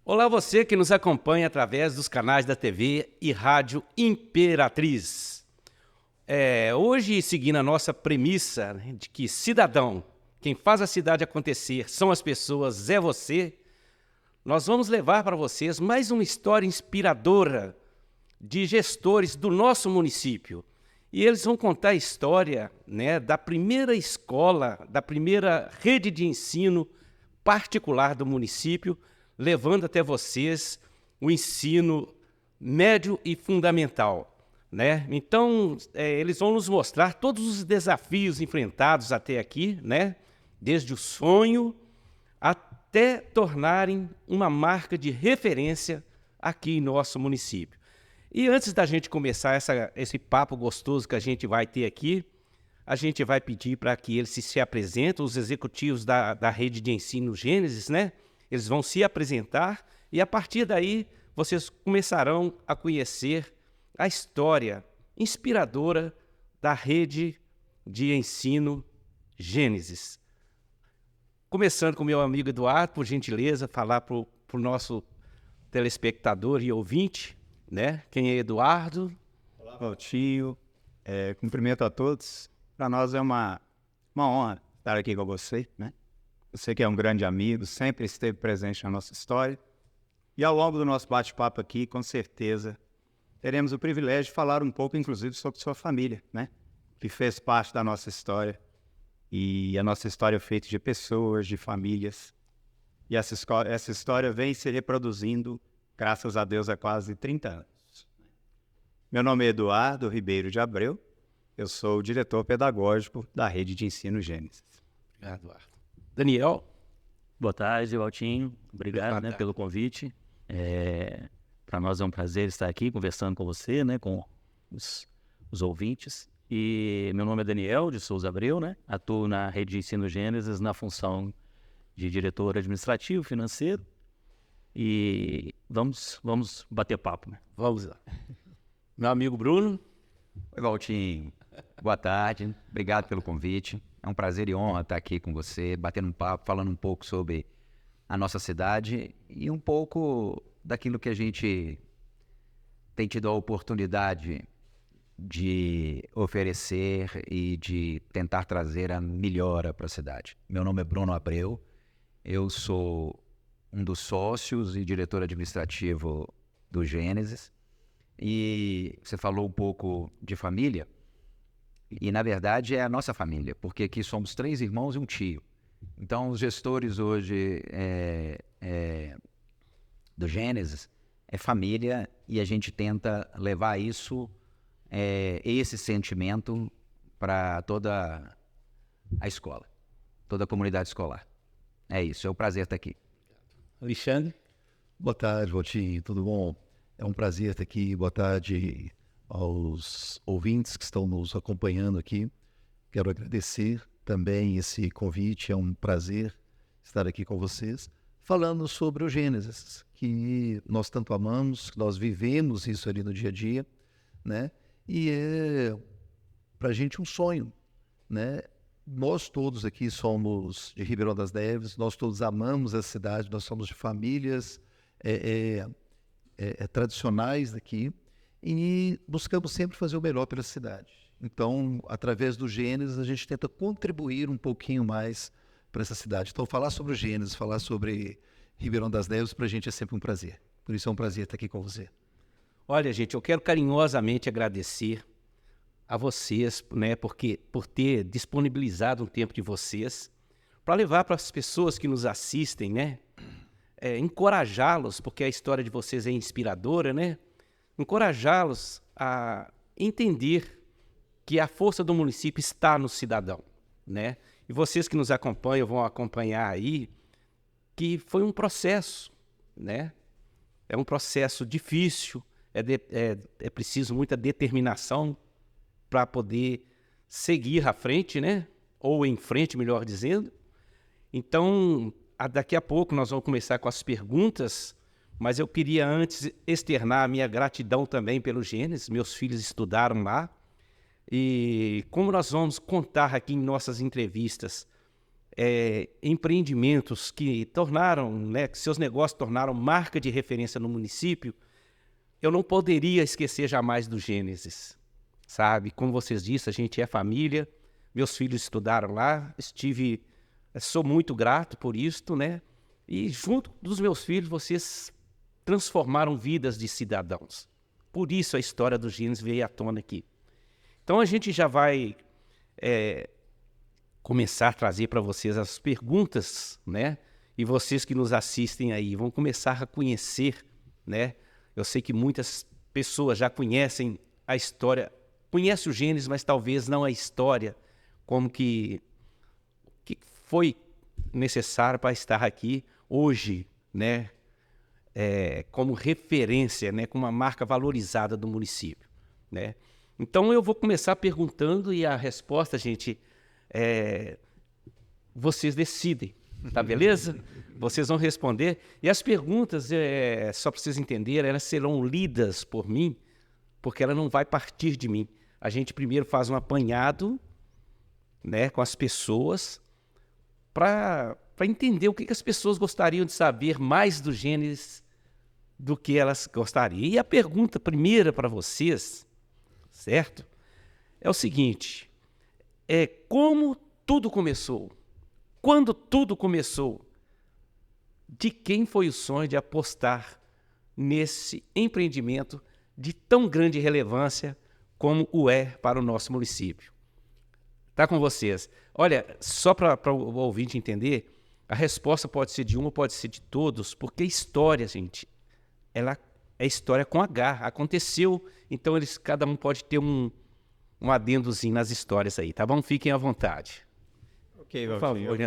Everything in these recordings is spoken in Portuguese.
Olá você que nos acompanha através dos canais da TV e Rádio Imperatriz. Hoje, seguindo a nossa premissa, né, de que cidadão, quem faz a cidade acontecer são as pessoas, é você, nós vamos levar para vocês mais uma história inspiradora de gestores do nosso município. E eles vão contar a história, né, da primeira escola, da primeira rede de ensino particular do município, levando até vocês o ensino médio e fundamental, né? Então, eles vão nos mostrar todos os desafios enfrentados até aqui, né? Desde o sonho até tornarem uma marca de referência aqui em nosso município. E antes da gente começar esse papo gostoso que a gente vai ter aqui, a gente vai pedir para que eles se apresentem, os executivos da rede de ensino Gênesis, né? Eles vão se apresentar e, a partir daí, vocês começarão a conhecer a história inspiradora da rede de ensino Gênesis. Começando com o meu amigo Eduardo, por gentileza, falar para o nosso telespectador e ouvinte, né? Quem é Eduardo? Olá, Valtinho. Cumprimento a todos. Para nós é uma honra estar aqui com você, né? Você que é um grande amigo, sempre esteve presente na nossa história. E ao longo do nosso bate-papo aqui, com certeza, teremos o privilégio de falar um pouco, inclusive, sobre sua família, né? Que fez parte da nossa história. E a nossa história é feita de pessoas, de famílias. E essa história vem se reproduzindo, graças a Deus, há quase 30 anos. Meu nome é Eduardo Ribeiro de Abreu. Eu sou o diretor pedagógico da rede de ensino Gênesis. Obrigado, Eduardo. Daniel? Boa tarde, Valtinho. Obrigado, né, pelo convite. Para nós é um prazer estar aqui conversando com você, né, com os ouvintes. E meu nome é Daniel de Souza Abreu, né? Atuo na rede de ensino Gênesis na função de diretor administrativo, financeiro. E vamos bater papo, né? Vamos lá. Meu amigo Bruno? Oi, Valtinho. Boa tarde. Obrigado pelo convite. É um prazer e honra estar aqui com você, batendo um papo, falando um pouco sobre a nossa cidade e um pouco daquilo que a gente tem tido a oportunidade de oferecer e de tentar trazer a melhora para a cidade. Meu nome é Bruno Abreu, eu sou um dos sócios e diretor administrativo do Gênesis. E você falou um pouco de família. E, na verdade, é a nossa família, porque aqui somos 3 irmãos e um tio. Então, os gestores hoje do Gênesis é família e a gente tenta levar esse sentimento para toda a escola, toda a comunidade escolar. É isso, é um prazer estar aqui. Alexandre? Boa tarde, Valtinho, tudo bom? É um prazer estar aqui, boa tarde aos ouvintes que estão nos acompanhando aqui. Quero agradecer também esse convite, é um prazer estar aqui com vocês, falando sobre o Gênesis, que nós tanto amamos, que nós vivemos isso ali no dia a dia, né? E é para a gente um sonho, né? Nós todos aqui somos de Ribeirão das Neves, nós todos amamos a cidade, nós somos de famílias tradicionais daqui, e buscamos sempre fazer o melhor pela cidade. Então, através do Gênesis, a gente tenta contribuir um pouquinho mais para essa cidade. Então, falar sobre o Gênesis, falar sobre Ribeirão das Neves, para a gente é sempre um prazer. Por isso é um prazer estar aqui com você. Olha, gente, eu quero carinhosamente agradecer a vocês, né, por ter disponibilizado um tempo de vocês para levar para as pessoas que nos assistem, né, encorajá-los, porque a história de vocês é inspiradora, né? Encorajá-los a entender que a força do município está no cidadão, né? E vocês que nos acompanham vão acompanhar aí que foi um processo, né? É um processo difícil, é preciso muita determinação para poder seguir à frente, né? Ou em frente, melhor dizendo. Então, daqui a pouco nós vamos começar com as perguntas, mas eu queria antes externar a minha gratidão também pelo Gênesis. Meus filhos estudaram lá. E como nós vamos contar aqui em nossas entrevistas empreendimentos que tornaram, né, que seus negócios tornaram marca de referência no município, eu não poderia esquecer jamais do Gênesis, sabe? Como vocês disseram, a gente é família, meus filhos estudaram lá, sou muito grato por isto, né? E junto dos meus filhos, vocês transformaram vidas de cidadãos. Por isso a história do Gênesis veio à tona aqui. Então a gente já vai começar a trazer para vocês as perguntas, né? E vocês que nos assistem aí vão começar a conhecer, né? Eu sei que muitas pessoas já conhecem a história, conhecem o Gênesis, mas talvez não a história, como que foi necessário para estar aqui hoje, né? Como referência, né? Como uma marca valorizada do município, né? Então eu vou começar perguntando e a resposta, gente, vocês decidem, tá beleza? Vocês vão responder. E as perguntas, só para vocês entenderem, elas serão lidas por mim, porque ela não vai partir de mim. A gente primeiro faz um apanhado, né, com as pessoas, para entender o que as pessoas gostariam de saber mais do Gênesis do que elas gostariam. E a pergunta primeira para vocês, certo? É o seguinte, como tudo começou? Quando tudo começou? De quem foi o sonho de apostar nesse empreendimento de tão grande relevância como o é para o nosso município? Tá com vocês. Olha, só para o ouvinte entender, a resposta pode ser de um ou pode ser de todos, porque história, gente, ela é história com H, aconteceu, então cada um pode ter um adendozinho nas histórias aí, tá bom? Fiquem à vontade. Ok, por favor,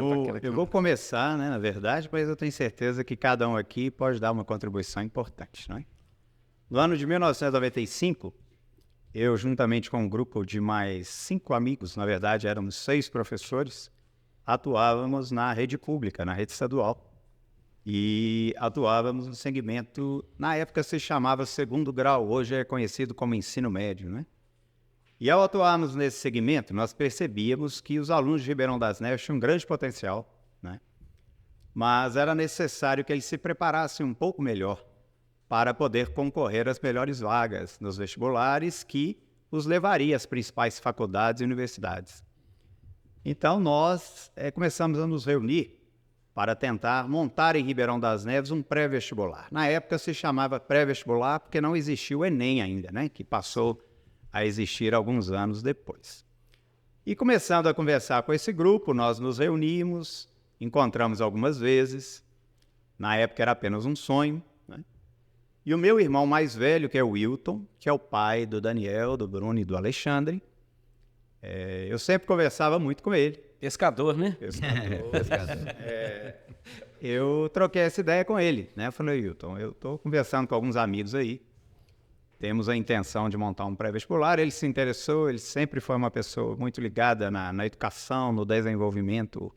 eu vou começar, né, na verdade, mas eu tenho certeza que cada um aqui pode dar uma contribuição importante, não é? No ano de 1995, eu, juntamente com um grupo de mais 5 amigos, na verdade éramos 6 professores, atuávamos na rede pública, na rede estadual, e atuávamos no segmento, na época se chamava segundo grau, hoje é conhecido como ensino médio, né? E ao atuarmos nesse segmento, nós percebíamos que os alunos de Ribeirão das Neves tinham um grande potencial, né? Mas era necessário que eles se preparassem um pouco melhor para poder concorrer às melhores vagas nos vestibulares que os levaria às principais faculdades e universidades. Então, nós começamos a nos reunir para tentar montar em Ribeirão das Neves um pré-vestibular. Na época se chamava pré-vestibular porque não existia o Enem ainda, né? Que passou a existir alguns anos depois. E começando a conversar com esse grupo, nós nos reunimos, encontramos algumas vezes, na época era apenas um sonho, né? E o meu irmão mais velho, que é o Wilton, que é o pai do Daniel, do Bruno e do Alexandre, eu sempre conversava muito com ele. Pescador, né? Pescador. Eu troquei essa ideia com ele, né? Eu falei, Wilton, eu estou conversando com alguns amigos aí, temos a intenção de montar um pré-vestibular. Ele se interessou, ele sempre foi uma pessoa muito ligada na educação, no desenvolvimento.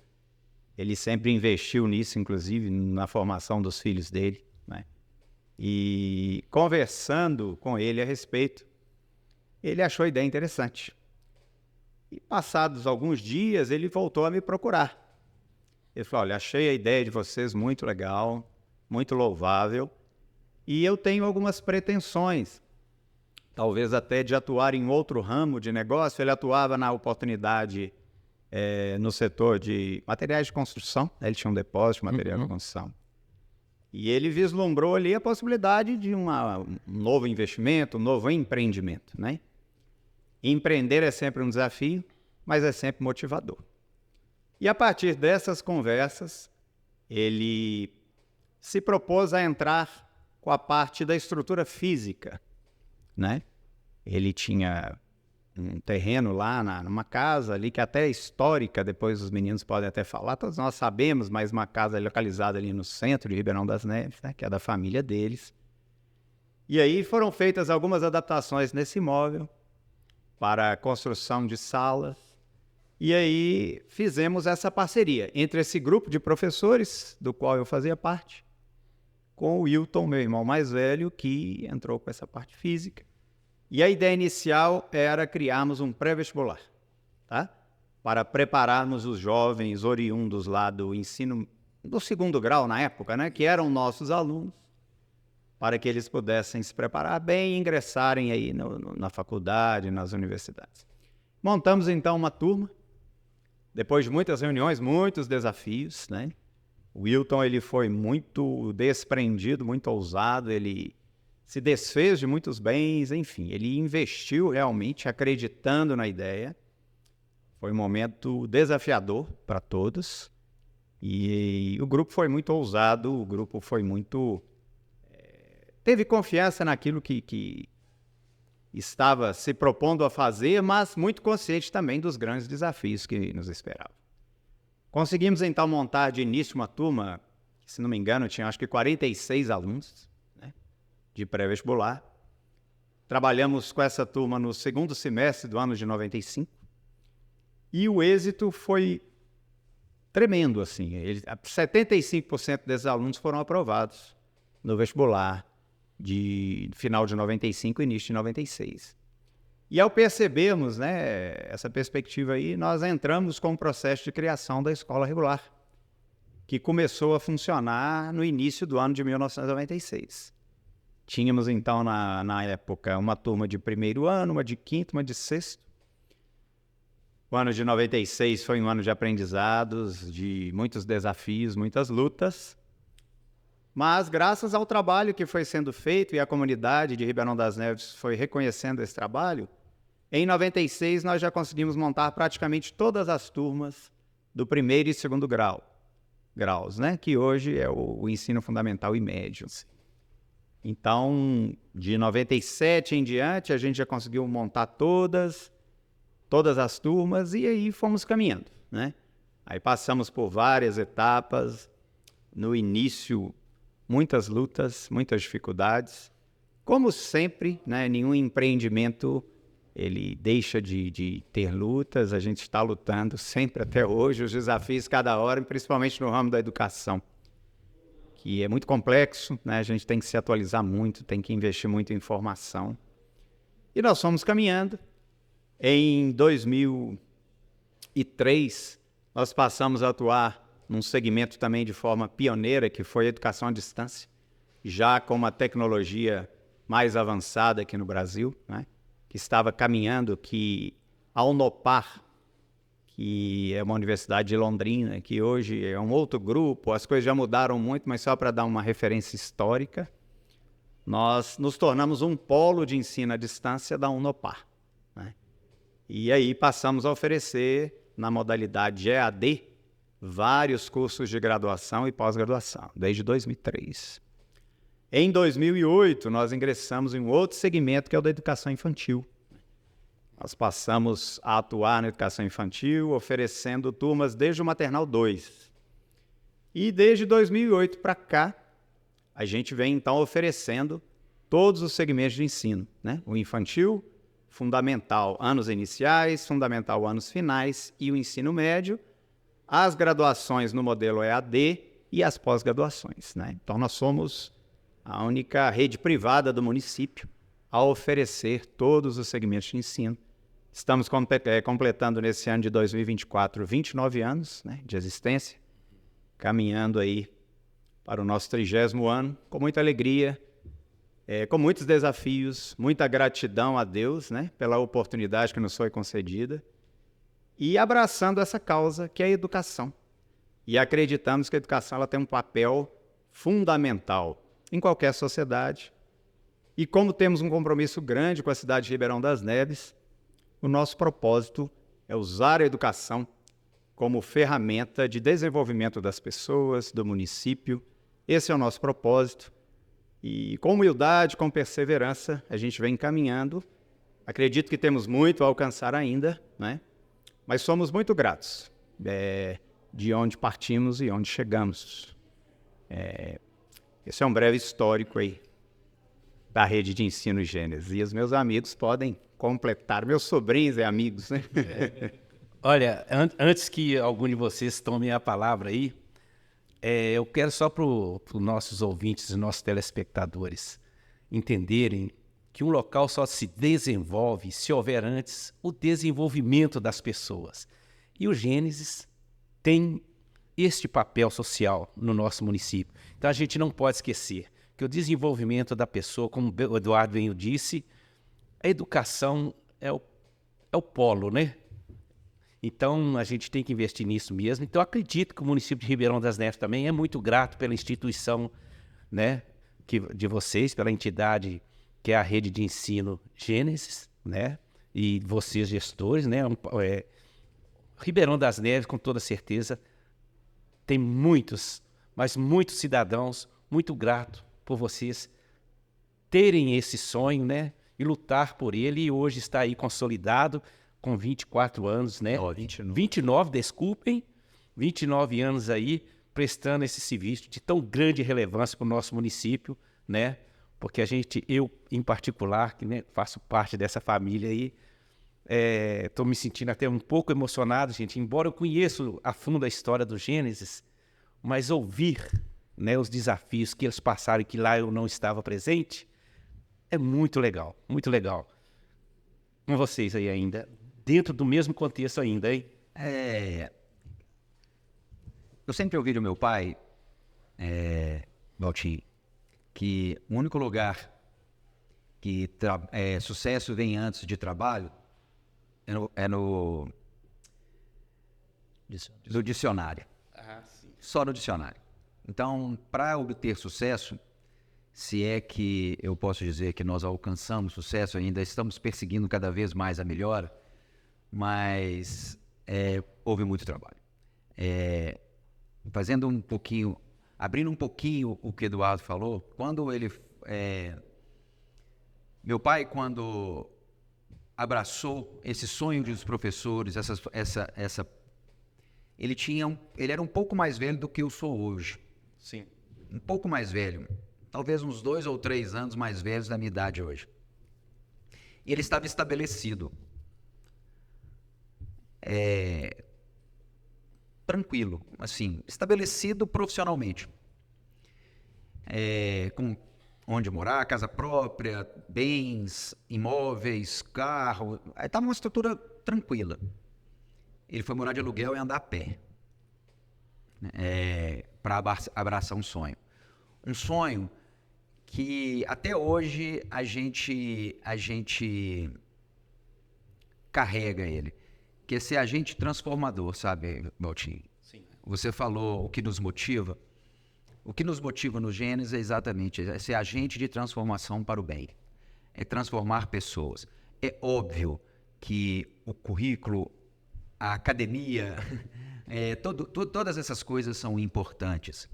Ele sempre investiu nisso, inclusive, na formação dos filhos dele, né? E conversando com ele a respeito, ele achou a ideia interessante. E passados alguns dias, ele voltou a me procurar. Ele falou, olha, achei a ideia de vocês muito legal, muito louvável, e eu tenho algumas pretensões, talvez até de atuar em outro ramo de negócio. Ele atuava na oportunidade no setor de materiais de construção, né? Ele tinha um depósito de material de construção. E ele vislumbrou ali a possibilidade de um novo investimento, um novo empreendimento, né? Empreender é sempre um desafio, mas é sempre motivador. E a partir dessas conversas, ele se propôs a entrar com a parte da estrutura física, né? Ele tinha um terreno lá numa casa ali que até é histórica, depois os meninos podem até falar, todos nós sabemos, mas uma casa localizada ali no centro de Ribeirão das Neves, né? Que é da família deles. E aí foram feitas algumas adaptações nesse imóvel para a construção de salas. E aí fizemos essa parceria entre esse grupo de professores, do qual eu fazia parte, com o Wilton, meu irmão mais velho, que entrou com essa parte física. E a ideia inicial era criarmos um pré-vestibular, tá? para prepararmos os jovens oriundos lá do ensino do 2º grau na época, né, que eram nossos alunos, para que eles pudessem se preparar bem e ingressarem aí na faculdade, nas universidades. Montamos então uma turma, depois de muitas reuniões, muitos desafios, né? O Wilton, ele foi muito desprendido, muito ousado, ele se desfez de muitos bens, enfim, ele investiu realmente acreditando na ideia. Foi um momento desafiador para todos e o grupo foi muito ousado, o grupo foi muito... teve confiança naquilo que estava se propondo a fazer, mas muito consciente também dos grandes desafios que nos esperavam. Conseguimos então montar de início uma turma, se não me engano, tinha acho que 46 alunos, né, de pré-vestibular. Trabalhamos com essa turma no 2º semestre do ano de 95 e o êxito foi tremendo, assim. 75% desses alunos foram aprovados no vestibular de final de 95 e início de 96. E ao percebermos, né, essa perspectiva aí, nós entramos com o processo de criação da escola regular, que começou a funcionar no início do ano de 1996. Tínhamos, então, na época, uma turma de 1º ano, uma de 5º, uma de 6º. O ano de 96 foi um ano de aprendizados, de muitos desafios, muitas lutas. Mas, graças ao trabalho que foi sendo feito e a comunidade de Ribeirão das Neves foi reconhecendo esse trabalho, em 96 nós já conseguimos montar praticamente todas as turmas do 1º e 2º graus, né? Que hoje é o ensino fundamental e médio. Então, de 97 em diante, a gente já conseguiu montar todas as turmas e aí fomos caminhando, né? Aí passamos por várias etapas, no início muitas lutas, muitas dificuldades. Como sempre, né, nenhum empreendimento ele deixa de ter lutas, a gente está lutando sempre até hoje, os desafios cada hora, principalmente no ramo da educação, que é muito complexo, né? A gente tem que se atualizar muito, tem que investir muito em informação. E nós fomos caminhando. Em 2003, nós passamos a atuar num segmento também de forma pioneira, que foi a educação à distância, já com uma tecnologia mais avançada aqui no Brasil, né? Que estava caminhando, que a Unopar, que é uma universidade de Londrina, que hoje é um outro grupo, as coisas já mudaram muito, mas só para dar uma referência histórica, nós nos tornamos um polo de ensino à distância da Unopar, né? E aí passamos a oferecer, na modalidade EAD, vários cursos de graduação e pós-graduação, desde 2003. Em 2008, nós ingressamos em um outro segmento, que é o da educação infantil. Nós passamos a atuar na educação infantil, oferecendo turmas desde o maternal 2. E desde 2008 para cá, a gente vem, então, oferecendo todos os segmentos de ensino, né? O infantil, fundamental, anos iniciais, fundamental, anos finais, e o ensino médio, as graduações no modelo EAD e as pós-graduações, né? Então, nós somos a única rede privada do município a oferecer todos os segmentos de ensino. Estamos completando nesse ano de 2024 29 anos, né, de existência, caminhando aí para o nosso 30º ano, com muita alegria, com muitos desafios, muita gratidão a Deus, né, pela oportunidade que nos foi concedida, e abraçando essa causa que é a educação. E acreditamos que a educação ela tem um papel fundamental em qualquer sociedade. E como temos um compromisso grande com a cidade de Ribeirão das Neves, o nosso propósito é usar a educação como ferramenta de desenvolvimento das pessoas, do município. Esse é o nosso propósito. E com humildade, com perseverança, a gente vem caminhando. Acredito que temos muito a alcançar ainda, né? Mas somos muito gratos de onde partimos e onde chegamos. Esse é um breve histórico aí da rede de ensino Gênesis. E os meus amigos podem completar. Meus sobrinhos e amigos, né? Olha, antes que algum de vocês tome a palavra aí, eu quero só para os nossos ouvintes e nossos telespectadores entenderem que um local só se desenvolve se houver antes o desenvolvimento das pessoas. E o Gênesis tem este papel social no nosso município. Então a gente não pode esquecer que o desenvolvimento da pessoa, como o Eduardo bem disse, a educação é o polo, né? Então a gente tem que investir nisso mesmo. Então acredito que o município de Ribeirão das Neves também é muito grato pela instituição, né, de vocês, pela entidade que é a rede de ensino Gênesis, né? E vocês gestores, né? Ribeirão das Neves, com toda certeza, tem muitos, mas muitos cidadãos muito gratos por vocês terem esse sonho, né? E lutar por ele, e hoje está aí consolidado com 24 anos, né? 29, desculpem, 29 anos aí prestando esse serviço de tão grande relevância para o nosso município, né? Porque eu em particular, que, né, faço parte dessa família aí, estou me sentindo até um pouco emocionado, gente, embora eu conheça a fundo a história do Gênesis, mas ouvir, né, os desafios que eles passaram e que lá eu não estava presente, é muito legal, muito legal. Com vocês aí ainda, dentro do mesmo contexto ainda, hein? Eu sempre ouvi do meu pai, Valtinho, que o único lugar que sucesso vem antes de trabalho é no dicionário. Só no dicionário. Então, para obter sucesso, se é que eu posso dizer que nós alcançamos sucesso, ainda estamos perseguindo cada vez mais a melhora, mas houve muito trabalho. Fazendo um pouquinho, abrindo um pouquinho o que Eduardo falou, quando ele... meu pai, quando abraçou esse sonho dos professores, ele era um pouco mais velho do que eu sou hoje. Sim. Um pouco mais velho. Talvez uns 2 ou 3 anos mais velhos da minha idade hoje. E ele estava estabelecido. Tranquilo, assim, estabelecido profissionalmente. Com onde morar, casa própria, bens, imóveis, carro. Estava uma estrutura tranquila. Ele foi morar de aluguel e andar a pé. Para abraçar um sonho. Um sonho que até hoje a gente carrega ele. Que é ser agente transformador, sabe, Valtinho? Sim. Você falou o que nos motiva. O que nos motiva no Gênesis é exatamente ser agente de transformação para o bem. É transformar pessoas. É óbvio que o currículo, a academia, todas essas coisas são importantes.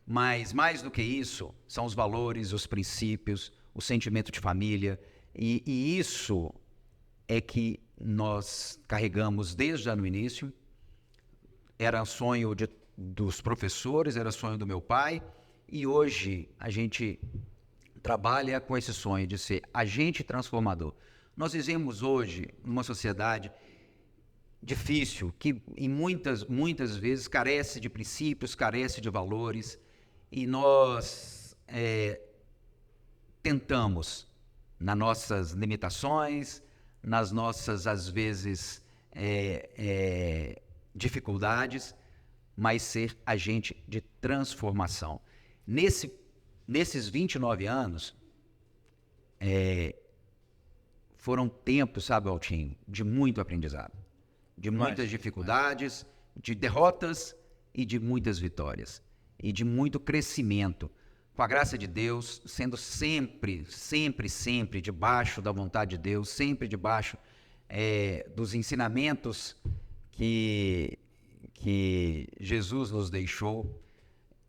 Mas, mais do que isso, são os valores, os princípios, o sentimento de família. E isso é que nós carregamos desde lá no início. Era um sonho dos professores, era sonho do meu pai. E hoje a gente trabalha com esse sonho de ser agente transformador. Nós vivemos hoje numa sociedade difícil, que em muitas vezes carece de princípios, carece de valores. E nós tentamos, nas nossas limitações, nas nossas, às vezes, dificuldades, mas ser agente de transformação. Nesses 29 anos, foram tempos, sabe, Valtinho, de muito aprendizado, de muitas dificuldades, de derrotas e de muitas vitórias, e de muito crescimento, com a graça de Deus, sendo sempre debaixo da vontade de Deus, sempre debaixo dos ensinamentos que Jesus nos deixou,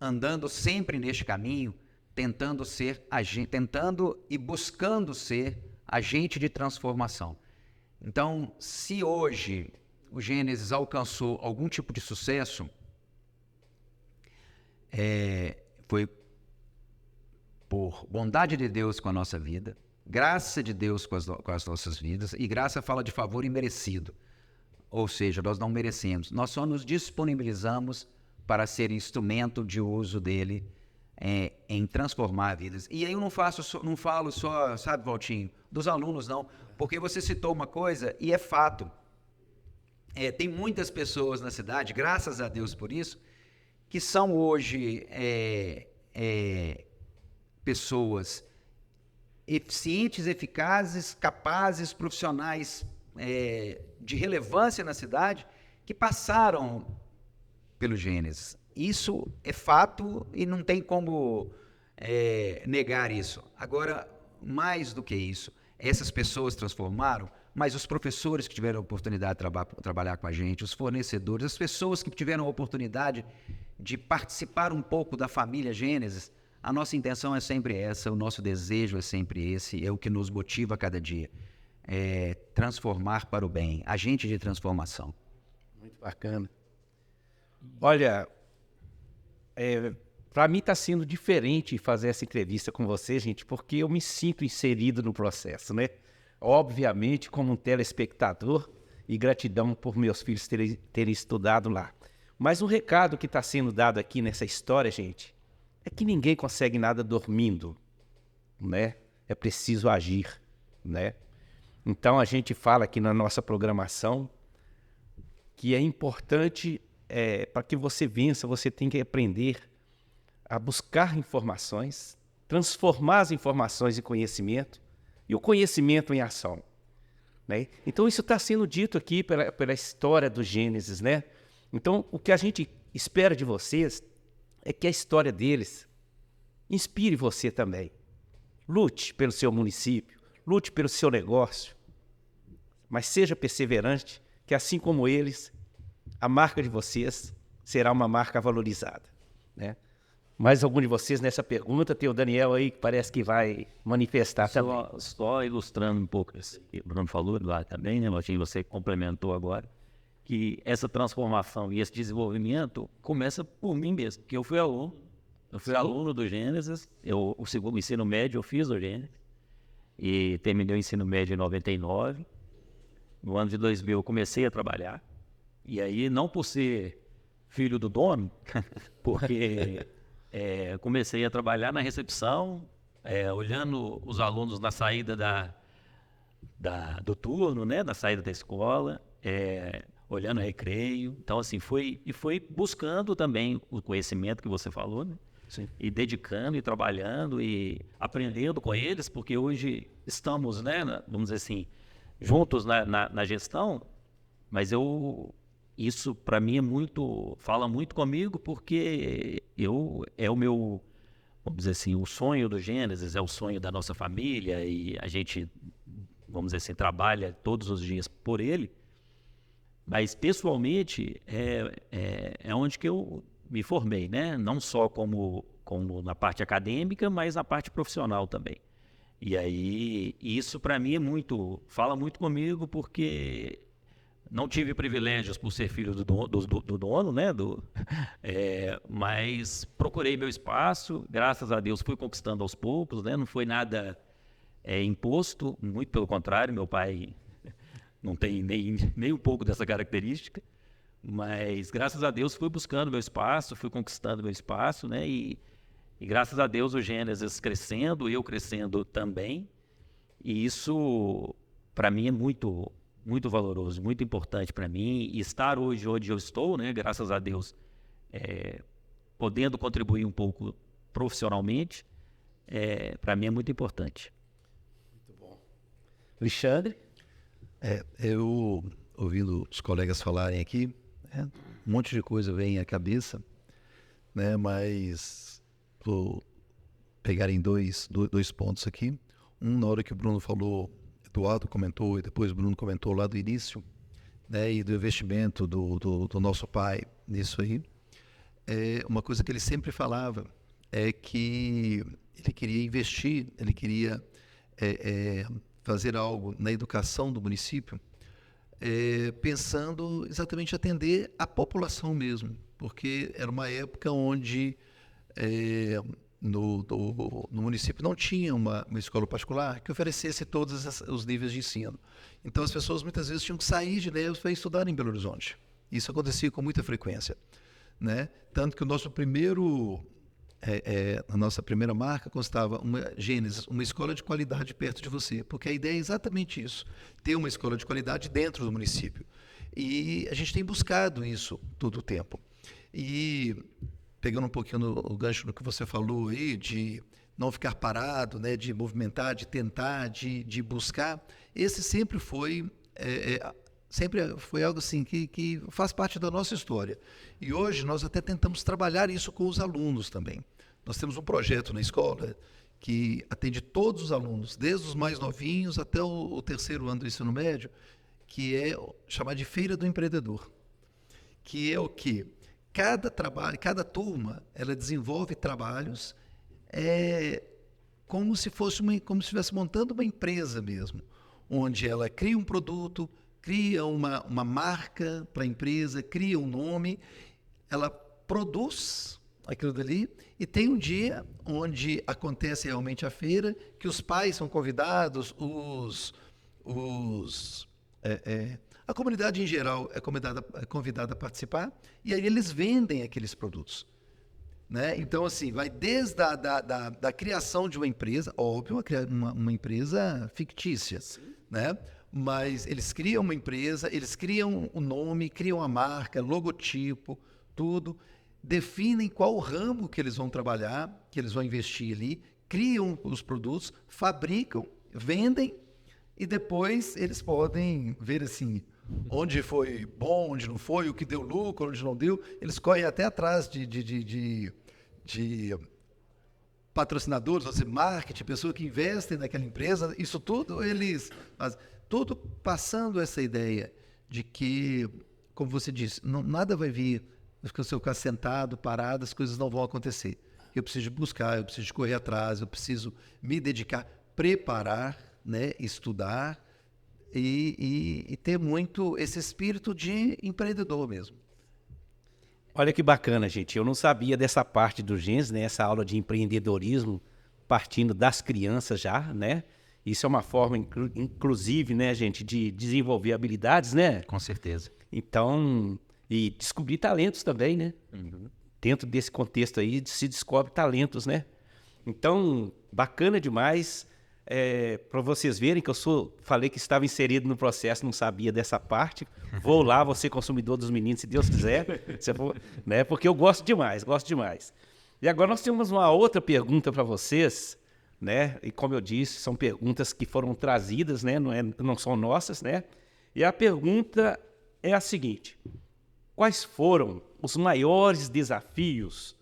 andando sempre neste caminho, tentando e buscando ser agente de transformação. Então, se hoje o Gênesis alcançou algum tipo de sucesso, foi por bondade de Deus com a nossa vida, graça de Deus com as nossas vidas, e graça fala de favor imerecido, ou seja, nós não merecemos, nós só nos disponibilizamos para ser instrumento de uso dele em transformar vidas. E aí eu não falo só, sabe, Valtinho, dos alunos não, porque você citou uma coisa e é fato. tem muitas pessoas na cidade, graças a Deus por isso, que são hoje pessoas eficientes, eficazes, capazes, profissionais de relevância na cidade, que passaram pelo Gênesis. Isso é fato e não tem como negar isso. Agora, mais do que isso, essas pessoas transformaram, mas os professores que tiveram a oportunidade de trabalhar com a gente, os fornecedores, as pessoas que tiveram a oportunidade de participar um pouco da família Gênesis, a nossa intenção é sempre essa, o nosso desejo é sempre esse, é o que nos motiva a cada dia. Transformar para o bem, agente de transformação. Muito bacana. Olha, para mim está sendo diferente fazer essa entrevista com você, gente, porque eu me sinto inserido no processo, né? Obviamente, como um telespectador, e gratidão por meus filhos terem estudado lá. Mas o recado que está sendo dado aqui nessa história, gente, é que ninguém consegue nada dormindo, né? É preciso agir, né? Então, a gente fala aqui na nossa programação que é importante, para que você vença, você tem que aprender a buscar informações, transformar as informações em conhecimento e o conhecimento em ação, né? Então, isso está sendo dito aqui pela história do Gênesis, né? Então, o que a gente espera de vocês é que a história deles inspire você também. Lute pelo seu município, lute pelo seu negócio, mas seja perseverante, que assim como eles, a marca de vocês será uma marca valorizada, né? Mais algum de vocês nessa pergunta? Tem o Daniel aí que parece que vai manifestar também. Só ilustrando um pouco isso que o Bruno falou lá também, né, Valtinho? Você complementou agora, que essa transformação e esse desenvolvimento começa por mim mesmo, porque eu fui aluno do Gênesis, o segundo ensino médio eu fiz o Gênesis, e terminei o ensino médio em 99. No ano de 2000 eu comecei a trabalhar, e aí não por ser filho do dono, porque comecei a trabalhar na recepção, olhando os alunos na saída do turno, né, na saída da escola, olhando o recreio. Então, assim, foi buscando também o conhecimento que você falou, né? Sim. E dedicando e trabalhando e aprendendo com eles, porque hoje estamos, né, vamos dizer assim, juntos na gestão, mas isso para mim fala muito comigo, porque é o meu, vamos dizer assim, o sonho do Gênesis, é o sonho da nossa família, e a gente, vamos dizer assim, trabalha todos os dias por ele, mas pessoalmente é onde que eu me formei, né? Não só como na parte acadêmica, mas na parte profissional também. E aí, isso para mim fala muito comigo, porque não tive privilégios por ser filho do dono, né? Mas procurei meu espaço, graças a Deus fui conquistando aos poucos, né? Não foi nada imposto, muito pelo contrário, meu pai não tem nem um pouco dessa característica, mas graças a Deus fui buscando meu espaço, fui conquistando meu espaço, né? E graças a Deus o Gênesis crescendo, eu crescendo também, e isso para mim é muito, muito valoroso, muito importante para mim, e estar hoje onde eu estou, né? Graças a Deus, podendo contribuir um pouco profissionalmente, para mim é muito importante. Muito bom. Alexandre? Eu, ouvindo os colegas falarem aqui, um monte de coisa vem à cabeça, né? Mas vou pegar em dois pontos aqui. Na hora que o Bruno falou, Eduardo comentou, e depois o Bruno comentou lá do início, né? E do investimento do nosso pai nisso aí. Uma coisa que ele sempre falava é que ele queria investir, ele queria fazer algo na educação do município, pensando exatamente em atender a população mesmo, porque era uma época onde no município não tinha uma escola particular que oferecesse todos os níveis de ensino. Então as pessoas muitas vezes tinham que sair de Ilhéus para estudar em Belo Horizonte. Isso acontecia com muita frequência, né? Tanto que a nossa primeira marca constava uma Gênesis, uma escola de qualidade perto de você, porque a ideia é exatamente isso, ter uma escola de qualidade dentro do município. E a gente tem buscado isso todo o tempo. E pegando um pouquinho o gancho no que você falou aí, de não ficar parado, né, de movimentar, de tentar, de buscar, esse sempre foi algo assim que faz parte da nossa história. E hoje nós até tentamos trabalhar isso com os alunos também. Nós temos um projeto na escola que atende todos os alunos, desde os mais novinhos até o terceiro ano do ensino médio, que é chamado de Feira do Empreendedor, que é o quê? Cada turma, ela desenvolve trabalhos como se estivesse montando uma empresa mesmo, onde ela cria um produto, cria uma marca para a empresa, cria um nome, ela produz aquilo dali, e tem um dia onde acontece realmente a feira, que os pais são convidados, a comunidade em geral é convidada a participar, e aí eles vendem aqueles produtos. Né? Então, assim, vai desde da criação de uma empresa, óbvio, uma empresa fictícia, né? Mas eles criam uma empresa, eles criam o nome, criam a marca, logotipo, tudo, definem qual ramo que eles vão trabalhar, que eles vão investir ali, criam os produtos, fabricam, vendem, e depois eles podem ver assim, onde foi bom, onde não foi, o que deu lucro, onde não deu. Eles correm até atrás de patrocinadores, ou seja, marketing, pessoas que investem naquela empresa. Isso tudo eles fazem. Tudo passando essa ideia de que, como você disse, nada vai vir, se eu ficar sentado, parado, as coisas não vão acontecer. Eu preciso de buscar, eu preciso de correr atrás, eu preciso me dedicar, preparar, né, estudar e ter muito esse espírito de empreendedor mesmo. Olha que bacana, gente. Eu não sabia dessa parte do Gênesis, né? Essa aula de empreendedorismo partindo das crianças já, né? Isso é uma forma, inclusive, né, gente, de desenvolver habilidades, né? Com certeza. Então, e descobrir talentos também, né? Uhum. Dentro desse contexto aí, se descobre talentos, né? Então, bacana demais. Para vocês verem que falei que estava inserido no processo, não sabia dessa parte. Vou lá, vou ser consumidor dos meninos, se Deus quiser, né? Porque eu gosto demais, gosto demais. E agora nós temos uma outra pergunta para vocês, né? E como eu disse, são perguntas que foram trazidas, né? Não são nossas, né? E a pergunta é a seguinte: quais foram os maiores desafios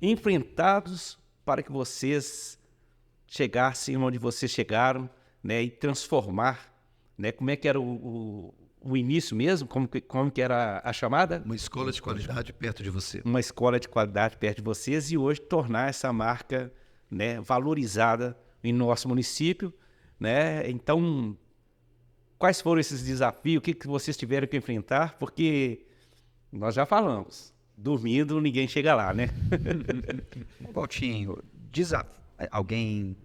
enfrentados para que vocês chegassem onde vocês chegaram, né, e transformar, né, como é que era o início mesmo, como que era a chamada? Uma escola de qualidade perto de você. Uma escola de qualidade perto de vocês, e hoje tornar essa marca, né, valorizada em nosso município, né? Então, quais foram esses desafios, o que vocês tiveram que enfrentar? Porque nós já falamos, dormindo ninguém chega lá, né? Valtinho, alguém...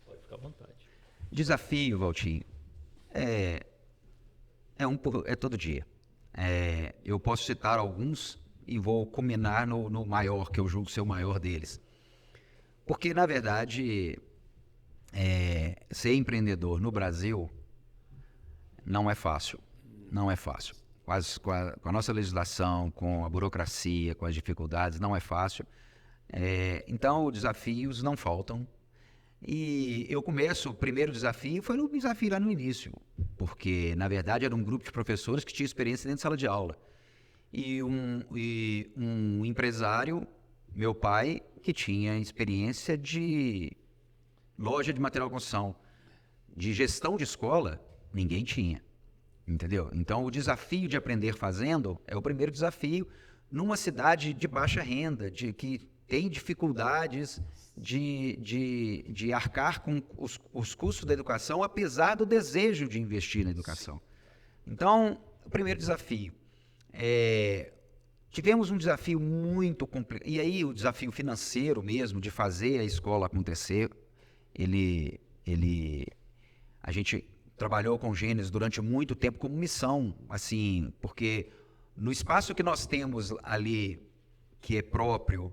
Pode ficar à vontade. Desafio, Valtinho, é todo dia. Eu posso citar alguns e vou culminar no maior, que eu julgo ser o maior deles. Porque, na verdade, ser empreendedor no Brasil não é fácil. Não é fácil. Com a nossa legislação, com a burocracia, com as dificuldades, não é fácil. Então, desafios não faltam. E o primeiro desafio foi um desafio lá no início, porque, na verdade, era um grupo de professores que tinha experiência dentro de sala de aula. E um empresário, meu pai, que tinha experiência de loja de material de construção, de gestão de escola, ninguém tinha, entendeu? Então, o desafio de aprender fazendo é o primeiro desafio numa cidade de baixa renda, que tem dificuldades de arcar com os custos da educação, apesar do desejo de investir na educação. Então, o primeiro desafio. Tivemos um desafio muito complicado. E aí, o desafio financeiro mesmo, de fazer a escola acontecer, a gente trabalhou com o Gênesis durante muito tempo como missão, assim, porque no espaço que nós temos ali, que é próprio,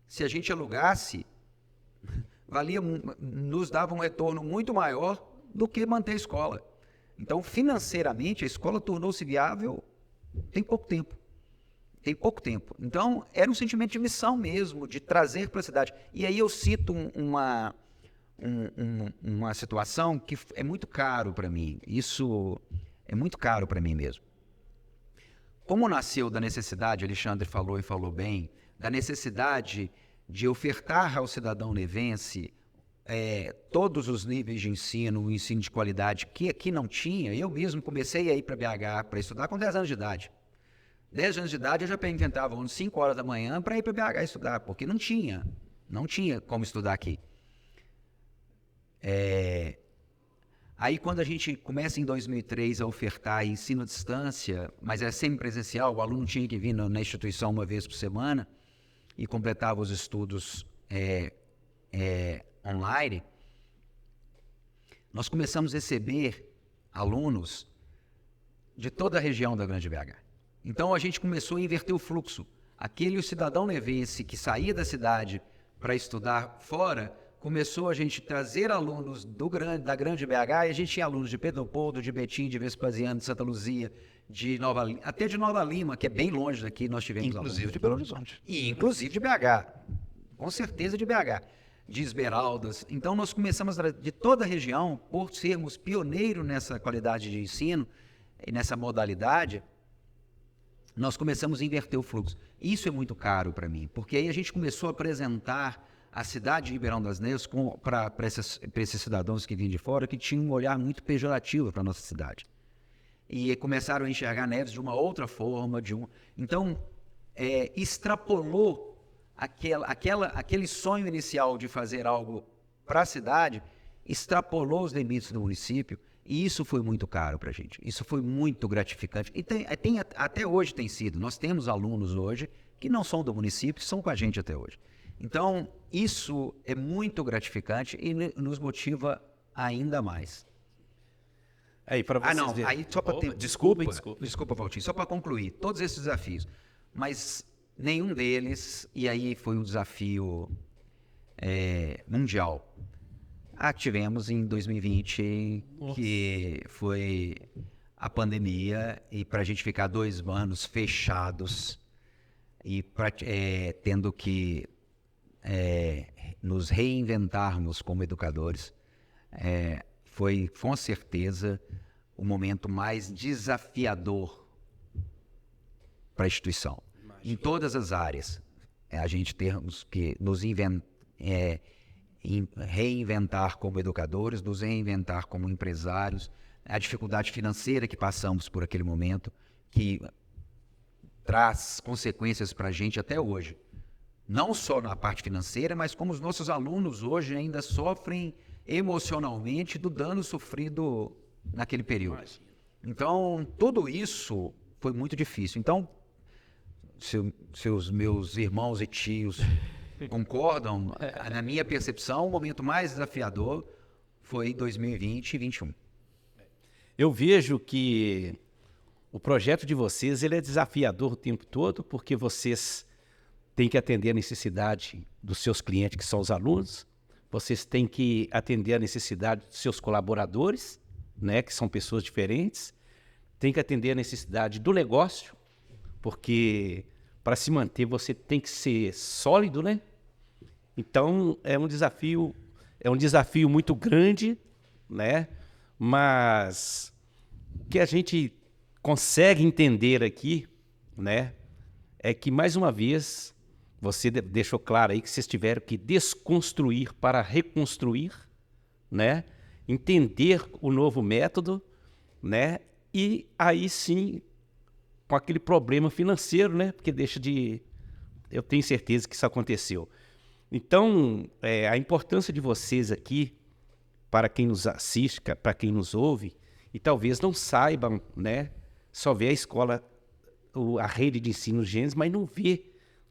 se a gente alugasse, nos dava um retorno muito maior do que manter a escola. Então, financeiramente, a escola tornou-se viável tem pouco tempo. Tem pouco tempo. Então, era um sentimento de missão mesmo, de trazer para a cidade. E aí eu cito uma situação que é muito caro para mim. Isso é muito caro para mim mesmo. Como nasceu da necessidade, Alexandre falou e falou bem, da necessidade de ofertar ao cidadão nevense todos os níveis de ensino, o ensino de qualidade que aqui não tinha. Eu mesmo comecei a ir para BH para estudar com 10 anos de idade. 10 anos de idade eu já inventava às 5 horas da manhã para ir para BH estudar, porque não tinha como estudar aqui. Aí quando a gente começa em 2003 a ofertar ensino à distância, mas é semipresencial, o aluno tinha que vir na instituição uma vez por semana e completava os estudos online, nós começamos a receber alunos de toda a região da Grande BH. Então a gente começou a inverter o fluxo. Aquele cidadão nevense que saía da cidade para estudar fora, começou a gente trazer alunos da Grande BH, e a gente tinha alunos de Pedro Leopoldo, de Betim, de Vespasiano, de Santa Luzia, até de Nova Lima, que é bem longe daqui, nós tivemos Inclusive alunos. de Belo Horizonte. E inclusive de BH, com certeza de BH, de Esmeraldas. Então nós começamos de toda a região, por sermos pioneiros nessa qualidade de ensino e nessa modalidade, nós começamos a inverter o fluxo. Isso é muito caro para mim, porque aí a gente começou a apresentar a cidade de Ribeirão das Neves para esses cidadãos que vinham de fora, que tinham um olhar muito pejorativo para a nossa cidade. E começaram a enxergar Neves de uma outra forma. Então, extrapolou aquele sonho inicial de fazer algo para a cidade, extrapolou os limites do município, e isso foi muito caro para a gente. Isso foi muito gratificante. E até hoje tem sido. Nós temos alunos hoje que não são do município, que são com a gente até hoje. Então, isso é muito gratificante e nos motiva ainda mais. Aí, para vocês aí só para ter... Desculpa, Valtinho, só para concluir, todos esses desafios, mas nenhum deles, e aí foi um desafio mundial. Tivemos em 2020, que foi a pandemia, e para a gente ficar 2 anos fechados e tendo que nos reinventarmos como educadores, foi com certeza o momento mais desafiador para a instituição. Em todas as áreas, a gente temos que nos reinventar como educadores, nos reinventar como empresários, a dificuldade financeira que passamos por aquele momento, que traz consequências para a gente até hoje. Não só na parte financeira, mas como os nossos alunos hoje ainda sofrem emocionalmente do dano sofrido naquele período. Então, tudo isso foi muito difícil. Então, se os meus irmãos e tios concordam, na minha percepção, o momento mais desafiador foi 2020 e 2021. Eu vejo que o projeto de vocês ele é desafiador o tempo todo, porque vocês têm que atender a necessidade dos seus clientes, que são os alunos, vocês têm que atender a necessidade dos seus colaboradores, né, que são pessoas diferentes, tem que atender a necessidade do negócio, porque para se manter você tem que ser sólido, né? Então é um desafio muito grande, né? Mas o que a gente consegue entender aqui, né, é que mais uma vez você deixou claro aí que vocês tiveram que desconstruir para reconstruir, né? Entender o novo método, né? E aí sim, com aquele problema financeiro, né? Porque eu tenho certeza que isso aconteceu. Então, a importância de vocês aqui, para quem nos assiste, para quem nos ouve, e talvez não saibam, né? Só vê a escola, a rede de ensino Gênesis, mas não vê